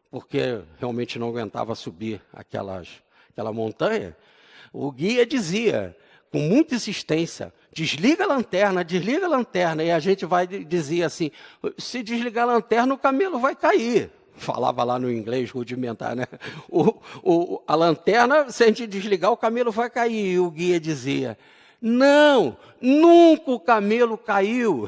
porque realmente não aguentava subir aquela montanha, o guia dizia, com muita insistência, desliga a lanterna, e a gente dizia assim, se desligar a lanterna, o camelo vai cair. Falava lá no inglês rudimentar, né? A lanterna, se a gente desligar, o camelo vai cair. E o guia dizia, não, nunca o camelo caiu.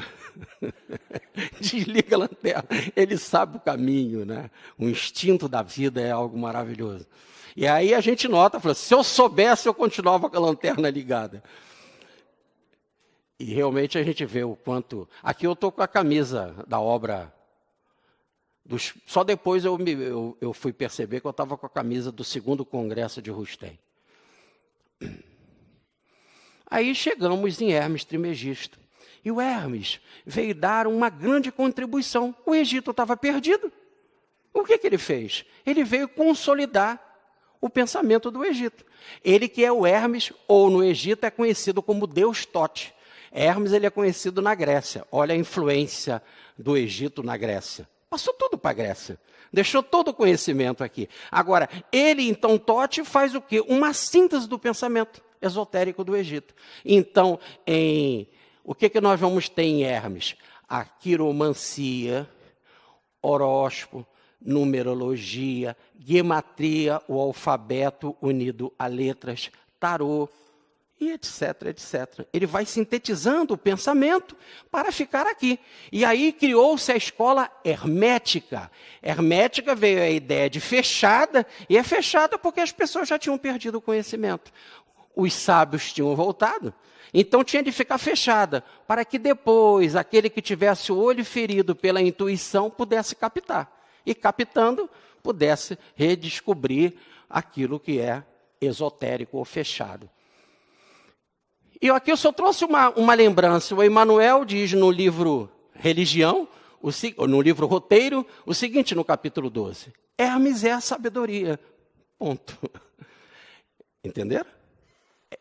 Desliga a lanterna. Ele sabe o caminho, né? O instinto da vida é algo maravilhoso. E aí a gente nota, fala, se eu soubesse, eu continuava com a lanterna ligada. E realmente a gente vê o quanto... Aqui eu estou com a camisa da obra... Só depois eu fui perceber que eu estava com a camisa do 2º Congresso de Rustem. Aí chegamos em Hermes Trismegisto. E o Hermes veio dar uma grande contribuição. O Egito estava perdido. O que ele fez? Ele veio consolidar o pensamento do Egito. Ele que é o Hermes, ou no Egito é conhecido como Deus Tote. Hermes ele é conhecido na Grécia. Olha a influência do Egito na Grécia. Passou tudo para a Grécia. Deixou todo o conhecimento aqui. Agora, ele então, Tote, faz o quê? Uma síntese do pensamento esotérico do Egito. Então, o que nós vamos ter em Hermes? A quiromancia, horóscopo, numerologia, gematria, o alfabeto unido a letras, tarô, e etc, etc. Ele vai sintetizando o pensamento para ficar aqui. E aí criou-se a escola hermética. Hermética veio a ideia de fechada, e é fechada porque as pessoas já tinham perdido o conhecimento. Os sábios tinham voltado, então tinha de ficar fechada, para que depois aquele que tivesse o olho ferido pela intuição pudesse captar. E captando, pudesse redescobrir aquilo que é esotérico ou fechado. E aqui eu só trouxe uma lembrança. O Emmanuel diz no livro Religião, no livro Roteiro, o seguinte no capítulo 12. Hermes é a sabedoria. Ponto. Entenderam?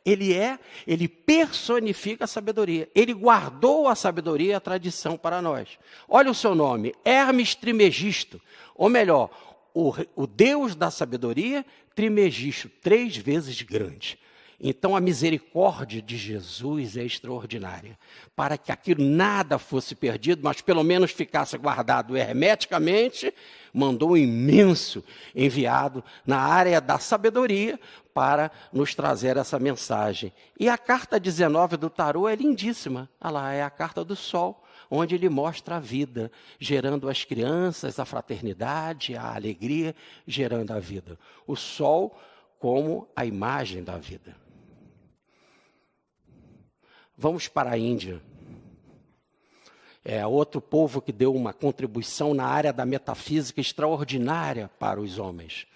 Ele personifica a sabedoria. Ele guardou a sabedoria e a tradição para nós. Olha o seu nome, Hermes Trismegisto. Ou melhor, o Deus da sabedoria, Trismegisto, 3 vezes grande. Então a misericórdia de Jesus é extraordinária. Para que aquilo nada fosse perdido, mas pelo menos ficasse guardado hermeticamente, mandou um imenso enviado na área da sabedoria para nos trazer essa mensagem. E a carta 19 do tarô é lindíssima. Olha lá, é a carta do Sol, onde ele mostra a vida, gerando as crianças, a fraternidade, a alegria, gerando a vida. O Sol como a imagem da vida. Vamos para a Índia. é outro povo que deu uma contribuição na área da metafísica extraordinária para os homens.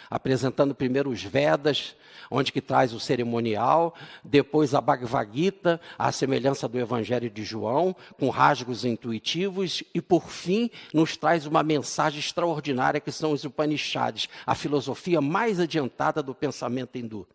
Apresentando primeiro os Vedas, onde que traz o cerimonial, depois a Bhagavad Gita, a semelhança do Evangelho de João, com rasgos intuitivos, e por fim nos traz uma mensagem extraordinária que são os Upanishads, a filosofia mais adiantada do pensamento hindu.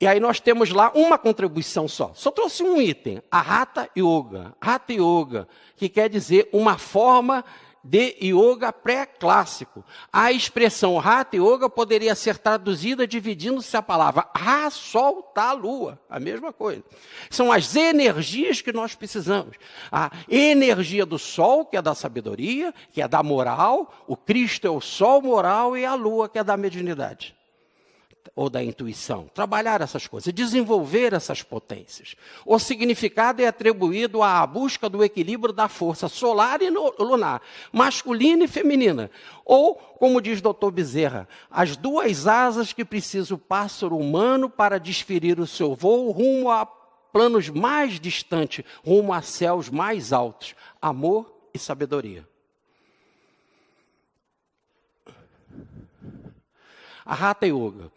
E aí nós temos lá uma contribuição só trouxe um item, a Hatha Yoga. Hatha Yoga, que quer dizer uma forma de yoga pré-clássico. A expressão Hatha Yoga poderia ser traduzida dividindo-se a palavra Ra, Sol, Tá, Lua. A mesma coisa. São as energias que nós precisamos. A energia do Sol, que é da sabedoria, que é da moral. O Cristo é o Sol moral e a Lua, que é da mediunidade. Ou da intuição, trabalhar essas coisas, desenvolver essas potências. O significado é atribuído à busca do equilíbrio da força solar e lunar, masculina e feminina. Ou, como diz Dr. Bezerra, as duas asas que precisa o pássaro humano para desferir o seu voo rumo a planos mais distantes, rumo a céus mais altos, amor e sabedoria. A Hatha Yoga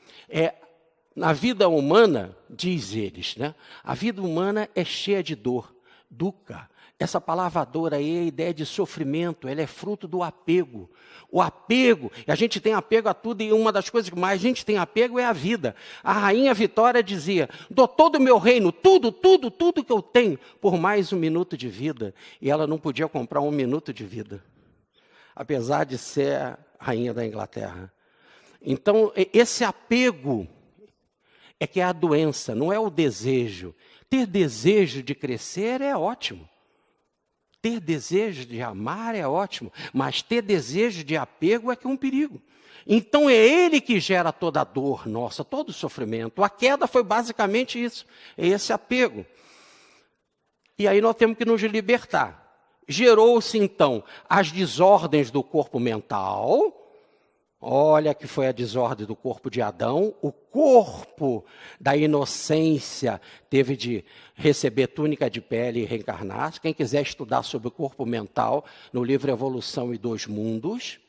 na vida humana, diz eles, a vida humana é cheia de dor, dukkha. Essa palavra dor aí é a ideia de sofrimento, ela é fruto do apego. O apego, e a gente tem apego a tudo, e uma das coisas que mais a gente tem apego é a vida. A rainha Vitória dizia, dou todo o meu reino, tudo que eu tenho, por mais um minuto de vida. E ela não podia comprar um minuto de vida, apesar de ser a rainha da Inglaterra. Então, esse apego é que é a doença, não é o desejo. Ter desejo de crescer é ótimo. Ter desejo de amar é ótimo. Mas ter desejo de apego é que é um perigo. Então, é ele que gera toda a dor nossa, todo o sofrimento. A queda foi basicamente isso, é esse apego. E aí nós temos que nos libertar. Gerou-se, então, as desordens do corpo mental. Olha que foi a desordem do corpo de Adão. O corpo da inocência teve de receber túnica de pele e reencarnar. Quem quiser estudar sobre o corpo mental, no livro Evolução e Dois Mundos,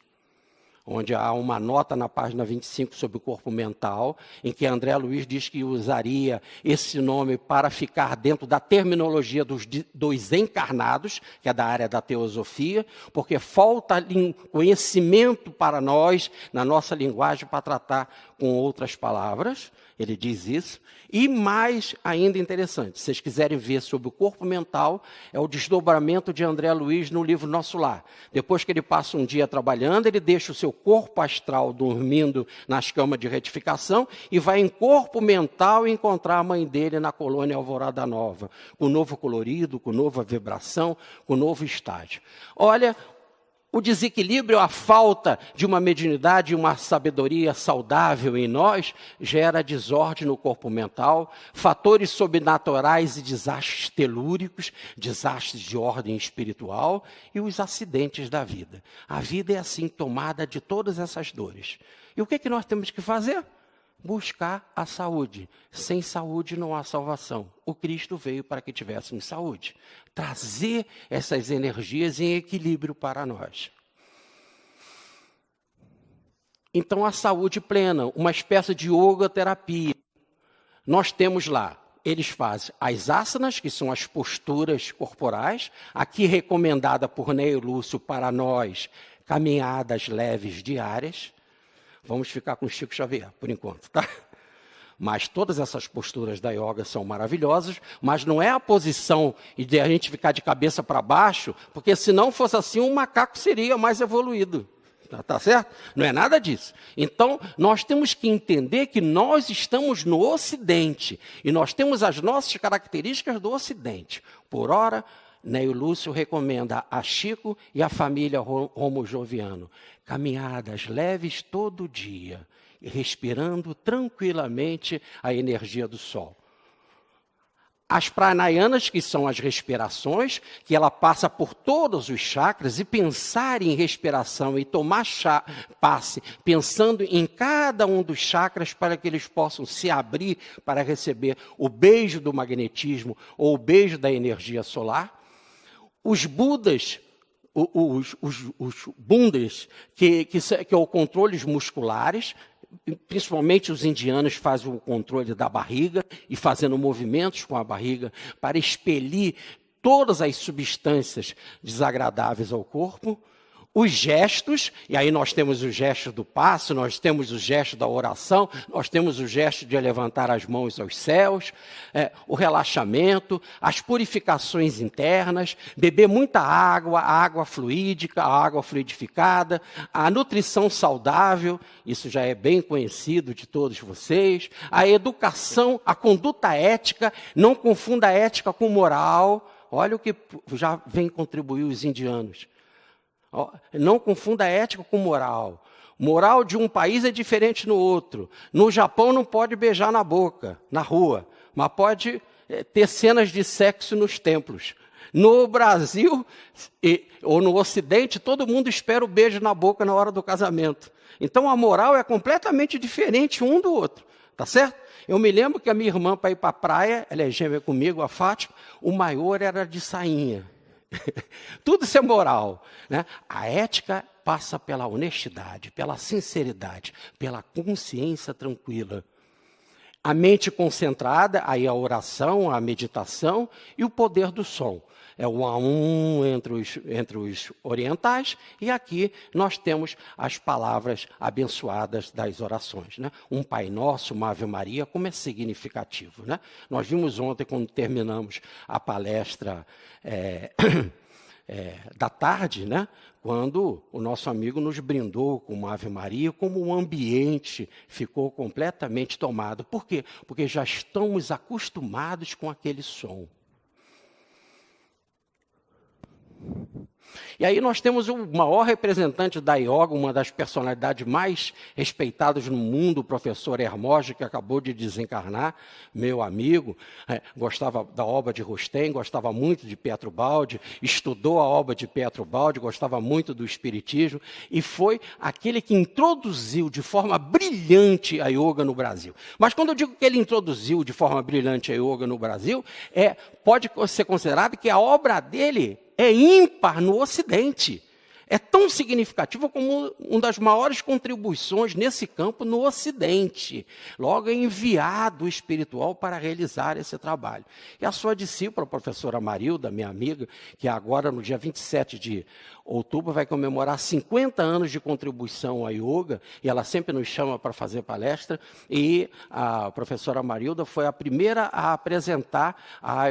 onde há uma nota na página 25 sobre o corpo mental, em que André Luiz diz que usaria esse nome para ficar dentro da terminologia dos encarnados, que é da área da teosofia, porque falta conhecimento para nós, na nossa linguagem, para tratar com outras palavras. Ele diz isso. E mais ainda interessante, se vocês quiserem ver sobre o corpo mental, é o desdobramento de André Luiz no livro Nosso Lar. Depois que ele passa um dia trabalhando, ele deixa o seu corpo astral dormindo nas camas de retificação e vai em corpo mental encontrar a mãe dele na colônia Alvorada Nova, com novo colorido, com nova vibração, com novo estágio. Olha, o desequilíbrio, a falta de uma mediunidade e uma sabedoria saudável em nós, gera desordem no corpo mental, fatores sobrenaturais e desastres telúricos, desastres de ordem espiritual e os acidentes da vida. A vida é assim tomada de todas essas dores. E o que nós temos que fazer? Buscar a saúde. Sem saúde não há salvação. O Cristo veio para que tivéssemos saúde. Trazer essas energias em equilíbrio para nós. Então, a saúde plena, uma espécie de yoga terapia. Nós temos lá, eles fazem as asanas, que são as posturas corporais, aqui recomendada por Ney Lúcio para nós, caminhadas leves diárias. Vamos ficar com o Chico Xavier, por enquanto, tá? Mas todas essas posturas da yoga são maravilhosas, mas não é a posição de a gente ficar de cabeça para baixo, porque se não fosse assim, um macaco seria mais evoluído. Tá certo? Não é nada disso. Então, nós temos que entender que nós estamos no Ocidente, e nós temos as nossas características do Ocidente. Por ora, Ney Lúcio recomenda a Chico e a família Romo Joviano caminhadas leves todo dia, respirando tranquilamente a energia do sol. As pranayanas, que são as respirações, que ela passa por todos os chakras, e pensar em respiração e tomar passe, pensando em cada um dos chakras para que eles possam se abrir para receber o beijo do magnetismo ou o beijo da energia solar. os Budas, os bundas, que é o controles musculares, principalmente os indianos fazem o controle da barriga e fazendo movimentos com a barriga para expelir todas as substâncias desagradáveis ao corpo. Os gestos, e aí nós temos o gesto do passo, nós temos o gesto da oração, nós temos o gesto de levantar as mãos aos céus, o relaxamento, as purificações internas, beber muita água, a água fluídica, a água fluidificada, a nutrição saudável, isso já é bem conhecido de todos vocês, a educação, a conduta ética, não confunda a ética com moral, olha o que já vem contribuir os indianos. Não confunda ética com moral. Moral de um país é diferente no outro. No Japão não pode beijar na boca, na rua, mas pode ter cenas de sexo nos templos. No Brasil ou no Ocidente, todo mundo espera o beijo na boca na hora do casamento. Então a moral é completamente diferente um do outro, tá certo? Eu me lembro que a minha irmã, para ir para a praia, ela é gêmea comigo, a Fátima, o maior era de sainha. Tudo isso é moral, né? A ética passa pela honestidade, pela sinceridade, pela consciência tranquila. A mente concentrada, aí a oração, a meditação e o poder do som. É o 1 a 1 entre os orientais, e aqui nós temos as palavras abençoadas das orações, né? Um Pai Nosso, uma Ave Maria, como é significativo, né? Nós vimos ontem, quando terminamos a palestra da tarde, né? Quando o nosso amigo nos brindou com uma Ave Maria, como o ambiente ficou completamente tomado. Por quê? Porque já estamos acostumados com aquele som. E aí nós temos o maior representante da yoga, uma das personalidades mais respeitadas no mundo, o professor Hermógenes, que acabou de desencarnar, meu amigo, gostava da obra de Rustem, gostava muito de Pietro Baldi, estudou a obra de Pietro Baldi, gostava muito do espiritismo, e foi aquele que introduziu de forma brilhante a yoga no Brasil. Mas quando eu digo que ele introduziu de forma brilhante a yoga no Brasil, pode ser considerado que a obra dele é ímpar no Ocidente. É tão significativa como uma das maiores contribuições nesse campo no Ocidente. Logo, é enviado espiritual para realizar esse trabalho. E a sua discípula, a professora Marilda, minha amiga, que agora, no dia 27 de outubro, vai comemorar 50 anos de contribuição à yoga, e ela sempre nos chama para fazer palestra, e a professora Marilda foi a primeira a apresentar a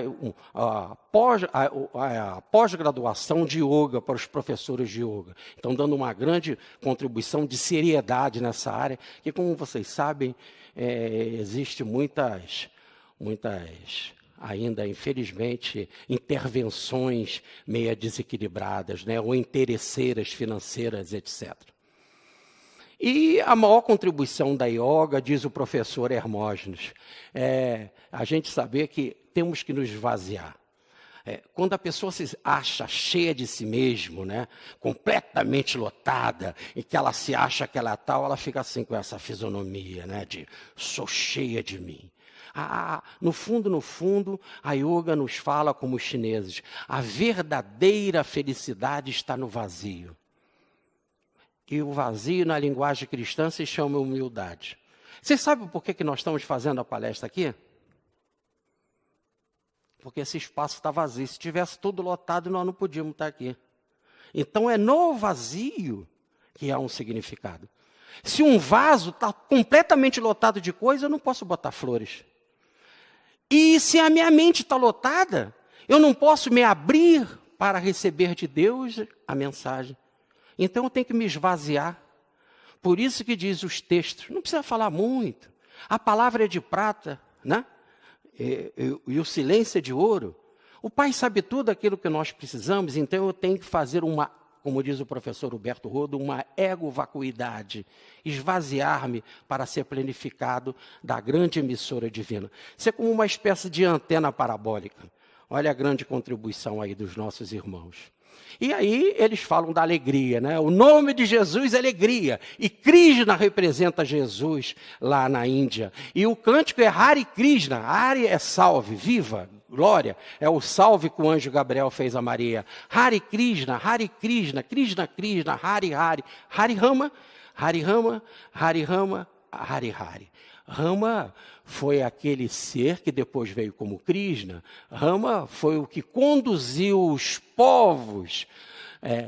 pós-graduação de yoga para os professores de yoga. Então, dando uma grande contribuição de seriedade nessa área, que, como vocês sabem, existe muitas ainda, infelizmente, intervenções meio desequilibradas, né, ou interesseiras financeiras, etc. E a maior contribuição da yoga, diz o professor Hermógenes, a gente saber que temos que nos esvaziar. Quando a pessoa se acha cheia de si mesmo, né, completamente lotada, e que ela se acha que ela é tal, ela fica assim com essa fisionomia, né, de sou cheia de mim. No fundo, a yoga nos fala como os chineses, a verdadeira felicidade está no vazio. E o vazio, na linguagem cristã, se chama humildade. Vocês sabem por que nós estamos fazendo a palestra aqui? Porque esse espaço está vazio. Se tivesse tudo lotado, nós não podíamos estar aqui. Então, é no vazio que há um significado. Se um vaso está completamente lotado de coisa, eu não posso botar flores. E se a minha mente está lotada, eu não posso me abrir para receber de Deus a mensagem. Então, eu tenho que me esvaziar. Por isso que diz os textos, não precisa falar muito. A palavra é de prata, né? E o silêncio é de ouro. O Pai sabe tudo aquilo que nós precisamos, então eu tenho que fazer como diz o professor Huberto Rodo, uma ego-vacuidade, esvaziar-me para ser planificado da grande emissora divina. Ser como uma espécie de antena parabólica. Olha a grande contribuição aí dos nossos irmãos. E aí eles falam da alegria, né? O nome de Jesus é alegria. E Krishna representa Jesus lá na Índia. E o cântico é Hare Krishna. Hare é salve, viva, glória. É o salve que o anjo Gabriel fez a Maria. Hare Krishna, Krishna Krishna, Hare Hare. Hare Rama, Hare Rama, Hare Rama, Hare Hare. Rama foi aquele ser que depois veio como Krishna. Rama foi o que conduziu os povos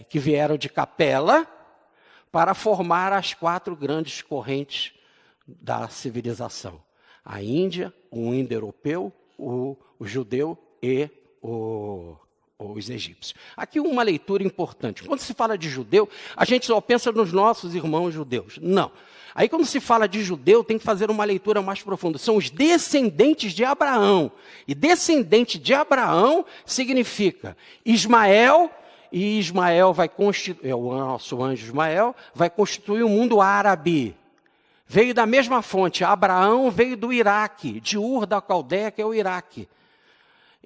que vieram de Capela para formar as 4 grandes correntes da civilização. A Índia, o indo-europeu, o judeu e os egípcios. Aqui uma leitura importante. Quando se fala de judeu, a gente só pensa nos nossos irmãos judeus. Não. Aí quando se fala de judeu, tem que fazer uma leitura mais profunda. São os descendentes de Abraão. E descendente de Abraão significa Ismael, e Ismael vai constituir, o nosso anjo Ismael, vai constituir o mundo árabe. Veio da mesma fonte. Abraão veio do Iraque, de Ur da Caldeia, que é o Iraque.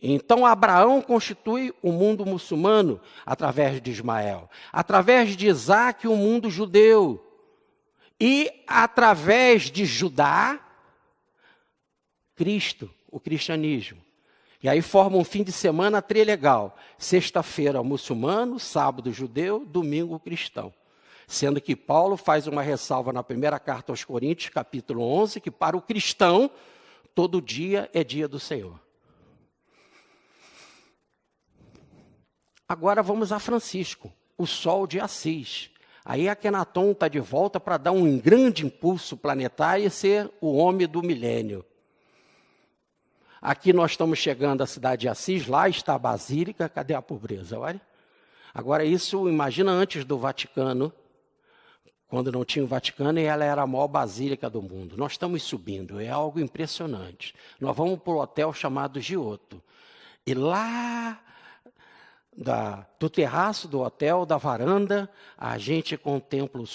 Então, Abraão constitui o mundo muçulmano através de Ismael. Através de Isaac, o mundo judeu. E através de Judá, Cristo, o cristianismo. E aí forma um fim de semana trilegal. Sexta-feira, muçulmano, sábado, judeu, domingo, cristão. Sendo que Paulo faz uma ressalva na primeira carta aos Coríntios, capítulo 11, que para o cristão, todo dia é dia do Senhor. Agora vamos a Francisco, o Sol de Assis. Aí Akenaton está de volta para dar um grande impulso planetário e ser o homem do milênio. Aqui nós estamos chegando à cidade de Assis, lá está a Basílica, cadê a pobreza? Olha. Agora isso, imagina antes do Vaticano, quando não tinha o Vaticano e ela era a maior basílica do mundo. Nós estamos subindo, é algo impressionante. Nós vamos para o hotel chamado Giotto. E lá do terraço do hotel, da varanda, a gente contempla o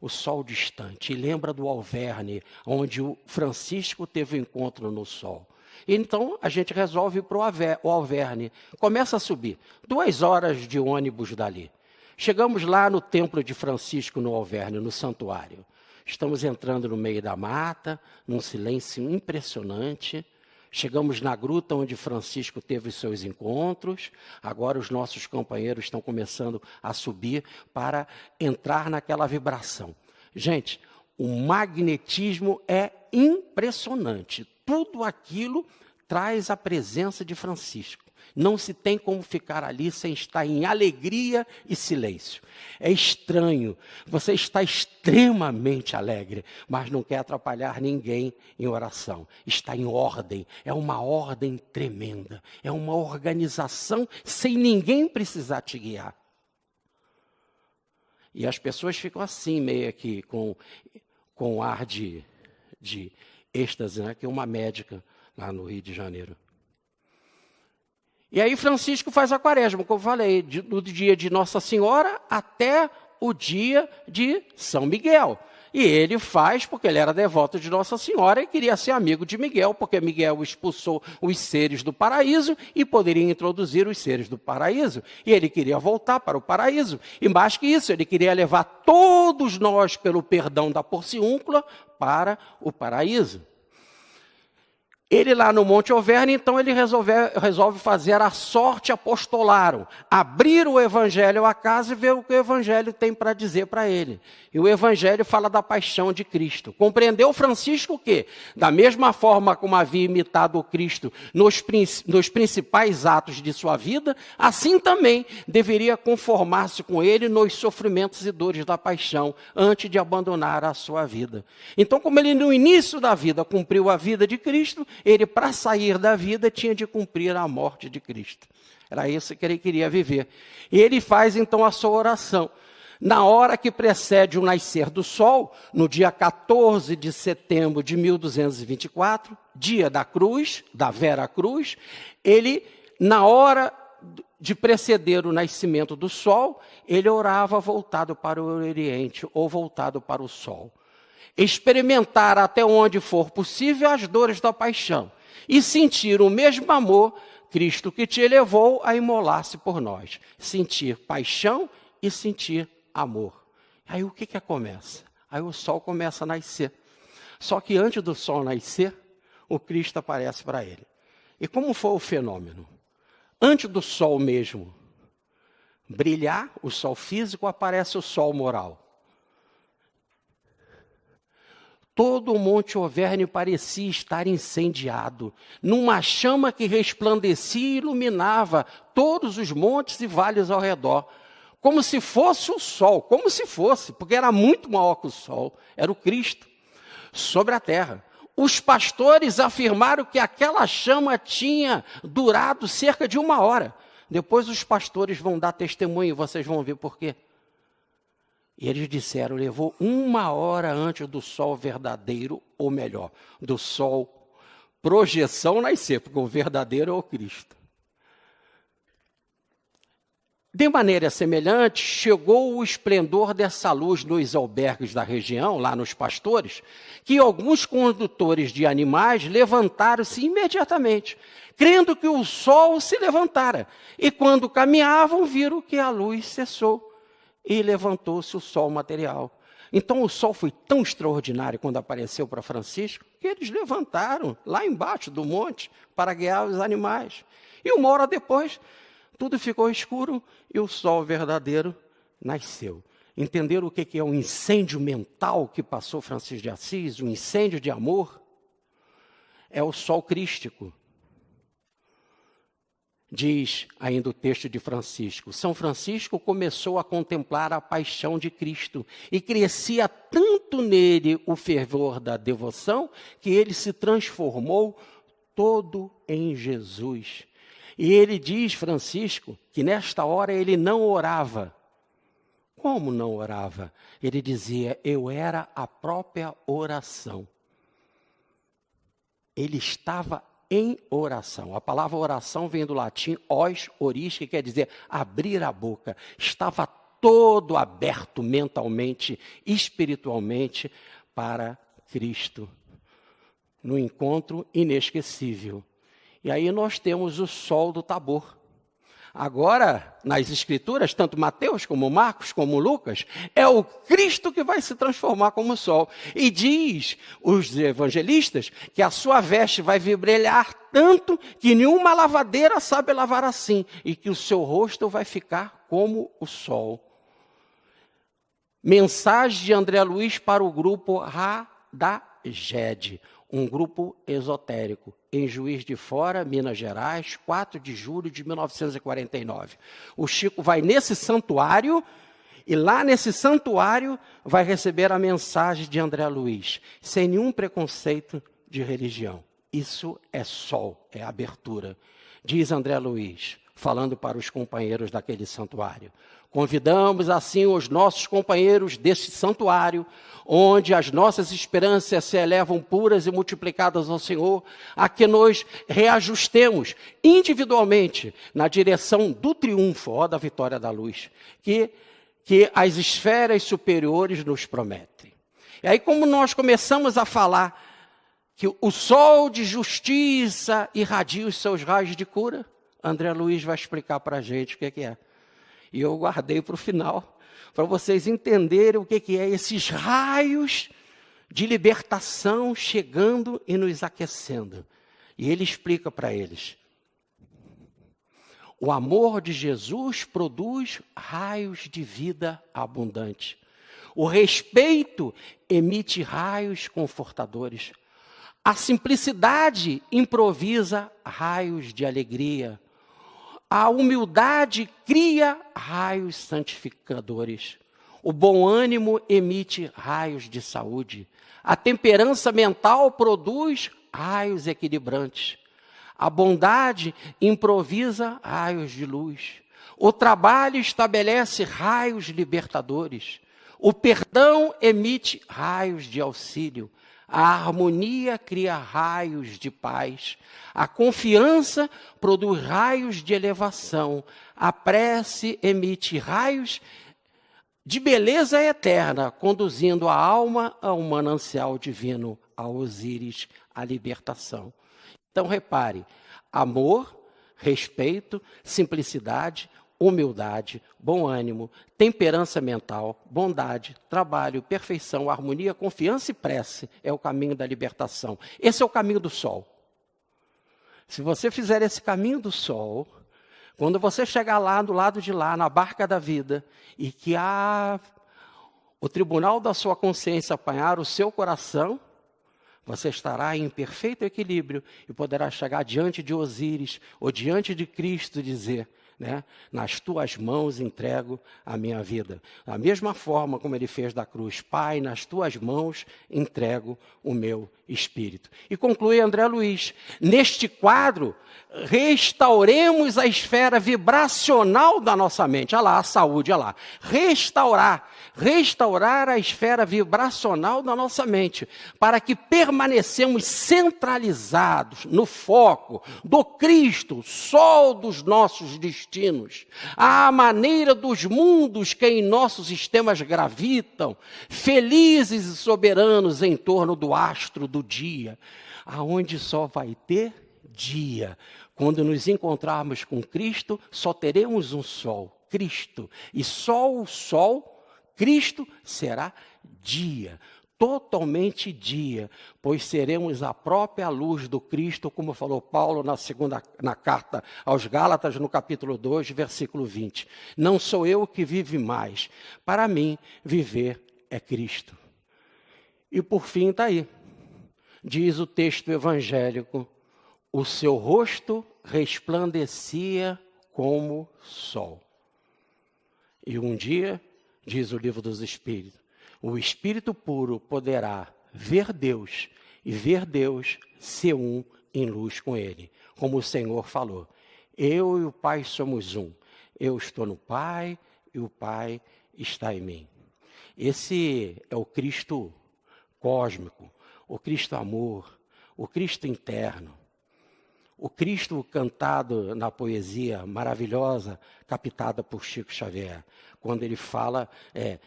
sol distante. E lembra do Alverne, onde o Francisco teve um encontro no sol. Então, a gente resolve ir para o Alverne. Começa a subir. 2 horas de ônibus dali. Chegamos lá no templo de Francisco, no Alverne, no santuário. Estamos entrando no meio da mata, num silêncio impressionante. Chegamos na gruta onde Francisco teve os seus encontros. Agora os nossos companheiros estão começando a subir para entrar naquela vibração. Gente, o magnetismo é impressionante. Tudo aquilo traz a presença de Francisco. Não se tem como ficar ali sem estar em alegria e silêncio. É estranho. Você está extremamente alegre, mas não quer atrapalhar ninguém em oração. Está em ordem. É uma ordem tremenda. É uma organização sem ninguém precisar te guiar. E as pessoas ficam assim, meio que com ar de êxtase, né? Que é uma médica lá no Rio de Janeiro. E aí Francisco faz a quaresma, como eu falei, do dia de Nossa Senhora até o dia de São Miguel. E ele faz porque ele era devoto de Nossa Senhora e queria ser amigo de Miguel, porque Miguel expulsou os seres do paraíso e poderia introduzir os seres do paraíso. E ele queria voltar para o paraíso. E mais que isso, ele queria levar todos nós, pelo perdão da porciúncula, para o paraíso. Ele lá no Monte Alverne, então ele resolve fazer a sorte apostolarum, abrir o Evangelho à casa e ver o que o Evangelho tem para dizer para ele. E o Evangelho fala da paixão de Cristo. Compreendeu Francisco o quê? Da mesma forma como havia imitado o Cristo nos principais atos de sua vida, assim também deveria conformar-se com ele nos sofrimentos e dores da paixão, antes de abandonar a sua vida. Então, como ele no início da vida cumpriu a vida de Cristo, ele, para sair da vida, tinha de cumprir a morte de Cristo. Era isso que ele queria viver. E ele faz, então, a sua oração. Na hora que precede o nascer do sol, no dia 14 de setembro de 1224, dia da cruz, da Vera Cruz, ele, na hora de preceder o nascimento do sol, ele orava voltado para o Oriente ou voltado para o sol. Experimentar até onde for possível as dores da paixão e sentir o mesmo amor Cristo que te elevou a imolar-se por nós. Sentir paixão e sentir amor. Aí o que começa? Aí o sol começa a nascer. Só que antes do sol nascer, o Cristo aparece para ele. E como foi o fenômeno? Antes do sol mesmo brilhar, o sol físico, aparece o sol moral. Todo o Monte Auvergne parecia estar incendiado, numa chama que resplandecia e iluminava todos os montes e vales ao redor, como se fosse o sol, como se fosse, porque era muito maior que o sol, era o Cristo, sobre a terra. Os pastores afirmaram que aquela chama tinha durado cerca de 1 hora. Depois os pastores vão dar testemunho e vocês vão ver por quê. E eles disseram, levou 1 hora antes do sol verdadeiro, ou melhor, do sol projeção nascer, porque o verdadeiro é o Cristo. De maneira semelhante, chegou o esplendor dessa luz nos albergues da região, lá nos pastores, que alguns condutores de animais levantaram-se imediatamente, crendo que o sol se levantara. E quando caminhavam, viram que a luz cessou e levantou-se o sol material. Então o sol foi tão extraordinário quando apareceu para Francisco, que eles levantaram lá embaixo do monte para guiar os animais. E 1 hora depois, tudo ficou escuro e o sol verdadeiro nasceu. Entenderam o que é um incêndio mental que passou Francisco de Assis, um incêndio de amor? É o sol crístico. Diz ainda o texto de Francisco, São Francisco começou a contemplar a paixão de Cristo e crescia tanto nele o fervor da devoção que ele se transformou todo em Jesus. E ele diz, Francisco, que nesta hora ele não orava. Como não orava? Ele dizia, eu era a própria oração. Ele estava em oração. A palavra oração vem do latim os oris, que quer dizer abrir a boca. Estava todo aberto mentalmente, espiritualmente para Cristo. No encontro inesquecível. E aí nós temos o sol do Tabor. Agora, nas Escrituras, tanto Mateus como Marcos, como Lucas, é o Cristo que vai se transformar como sol. E diz os evangelistas que a sua veste vai brilhar tanto que nenhuma lavadeira sabe lavar assim. E que o seu rosto vai ficar como o sol. Mensagem de André Luiz para o grupo Radaged, um grupo esotérico, em Juiz de Fora, Minas Gerais, 4 de julho de 1949. O Chico vai nesse santuário, e lá nesse santuário vai receber a mensagem de André Luiz, sem nenhum preconceito de religião. Isso é sol, é abertura. Diz André Luiz, falando para os companheiros daquele santuário. Convidamos assim os nossos companheiros deste santuário, onde as nossas esperanças se elevam puras e multiplicadas ao Senhor, a que nos reajustemos individualmente na direção do triunfo, ó, da vitória da luz, que as esferas superiores nos prometem. E aí, como nós começamos a falar que o sol de justiça irradia os seus raios de cura, André Luiz vai explicar para a gente o que é. E eu guardei para o final, para vocês entenderem o que é esses raios de libertação chegando e nos aquecendo. E ele explica para eles. O amor de Jesus produz raios de vida abundante. O respeito emite raios confortadores. A simplicidade improvisa raios de alegria. A humildade cria raios santificadores. O bom ânimo emite raios de saúde. A temperança mental produz raios equilibrantes. A bondade improvisa raios de luz. O trabalho estabelece raios libertadores. O perdão emite raios de auxílio. A harmonia cria raios de paz. A confiança produz raios de elevação. A prece emite raios de beleza eterna, conduzindo a alma a um manancial divino, a Osíris, a libertação. Então, repare, amor respeito, simplicidade, humildade, bom ânimo, temperança mental, bondade, trabalho, perfeição, harmonia, confiança e prece é o caminho da libertação. Esse é o caminho do sol. Se você fizer esse caminho do sol, quando você chegar lá, do lado de lá, na barca da vida, e que o tribunal da sua consciência apanhar o seu coração, você estará em perfeito equilíbrio e poderá chegar diante de Osíris ou diante de Cristo e dizer, né, nas tuas mãos entrego a minha vida. Da mesma forma como ele fez da cruz, Pai, nas tuas mãos entrego o meu espírito. E conclui André Luiz, neste quadro, restauremos a esfera vibracional da nossa mente. Olha lá, a saúde, olha lá. Restaurar a esfera vibracional da nossa mente, para que permanecemos centralizados no foco do Cristo, sol dos nossos destinos, à maneira dos mundos que em nossos sistemas gravitam, felizes e soberanos em torno do astro do dia, aonde só vai ter dia. Quando nos encontrarmos com Cristo, só teremos um sol, Cristo, e só o sol, Cristo, será dia, totalmente dia, pois seremos a própria luz do Cristo, como falou Paulo na carta aos Gálatas, no capítulo 2, versículo 20. Não sou eu que vive mais, para mim viver é Cristo. E por fim está aí, diz o texto evangélico, o seu rosto resplandecia como sol. E um dia, diz o livro dos Espíritos, o Espírito puro poderá ver Deus e ver Deus ser um em luz com Ele. Como o Senhor falou, eu e o Pai somos um. Eu estou no Pai e o Pai está em mim. Esse é o Cristo cósmico, o Cristo amor, o Cristo interno. O Cristo cantado na poesia maravilhosa, captada por Chico Xavier, quando ele fala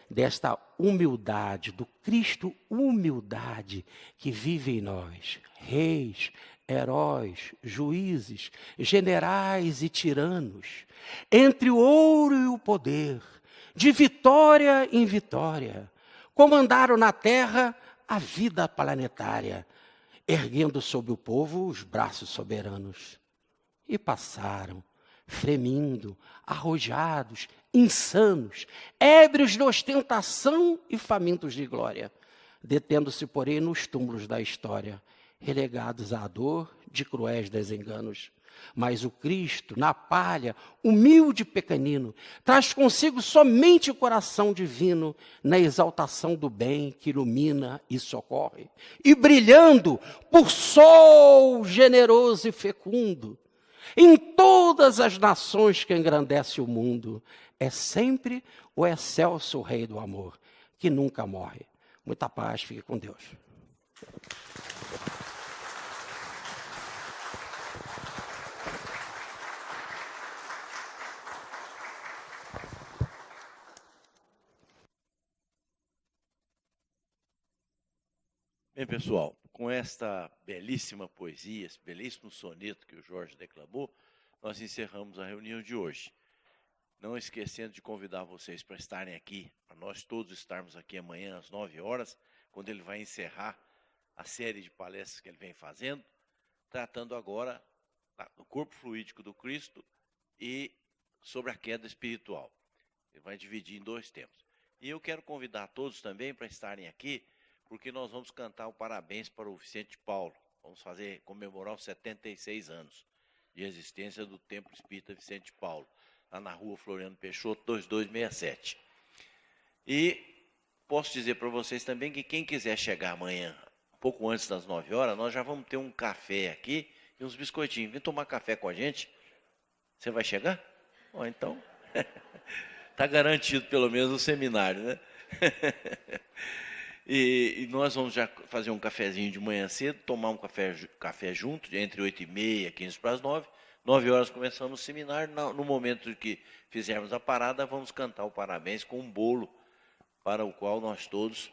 desta humildade, do Cristo humildade que vive em nós. Reis, heróis, juízes, generais e tiranos, entre o ouro e o poder, de vitória em vitória, comandaram na terra a vida planetária, erguendo sobre o povo os braços soberanos. E passaram, fremindo, arrojados, insanos, ébrios de ostentação e famintos de glória, detendo-se, porém, nos túmulos da história, relegados à dor de cruéis desenganos. Mas o Cristo, na palha, humilde e pequenino, traz consigo somente o coração divino na exaltação do bem que ilumina e socorre. E brilhando por sol generoso e fecundo, em todas as nações que engrandece o mundo, é sempre o excelso Rei do amor, que nunca morre. Muita paz, fique com Deus. Bem, pessoal, com esta belíssima poesia, esse belíssimo soneto que o Jorge declamou, nós encerramos a reunião de hoje. Não esquecendo de convidar vocês para estarem aqui, para nós todos estarmos aqui amanhã às 9 horas, quando ele vai encerrar a série de palestras que ele vem fazendo, tratando agora do corpo fluídico do Cristo e sobre a queda espiritual. Ele vai dividir em 2 temas. E eu quero convidar todos também para estarem aqui, porque nós vamos cantar o parabéns para o Vicente Paulo. Vamos comemorar os 76 anos de existência do Templo Espírita Vicente Paulo, lá na rua Floriano Peixoto, 2267. E posso dizer para vocês também que quem quiser chegar amanhã, um pouco antes das 9 horas, nós já vamos ter um café aqui e uns biscoitinhos. Vem tomar café com a gente. Você vai chegar? Bom, então, está garantido pelo menos o seminário, né? E nós vamos já fazer um cafezinho de manhã cedo, tomar um café junto, entre 8h30 e 15 para as 9. 9 horas começamos o seminário. No momento que fizermos a parada, vamos cantar o parabéns com um bolo, para o qual nós todos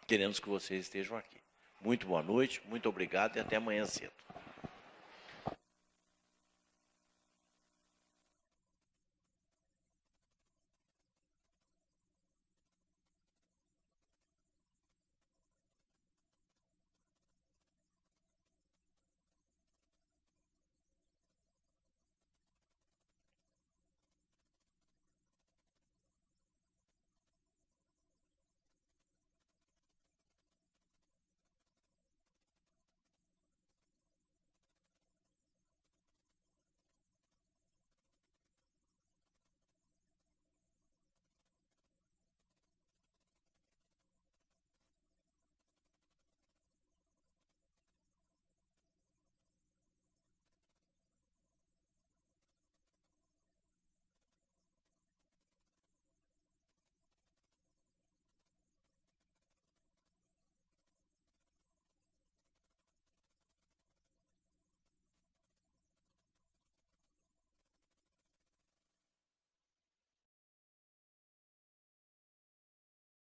queremos que vocês estejam aqui. Muito boa noite, muito obrigado e até amanhã cedo.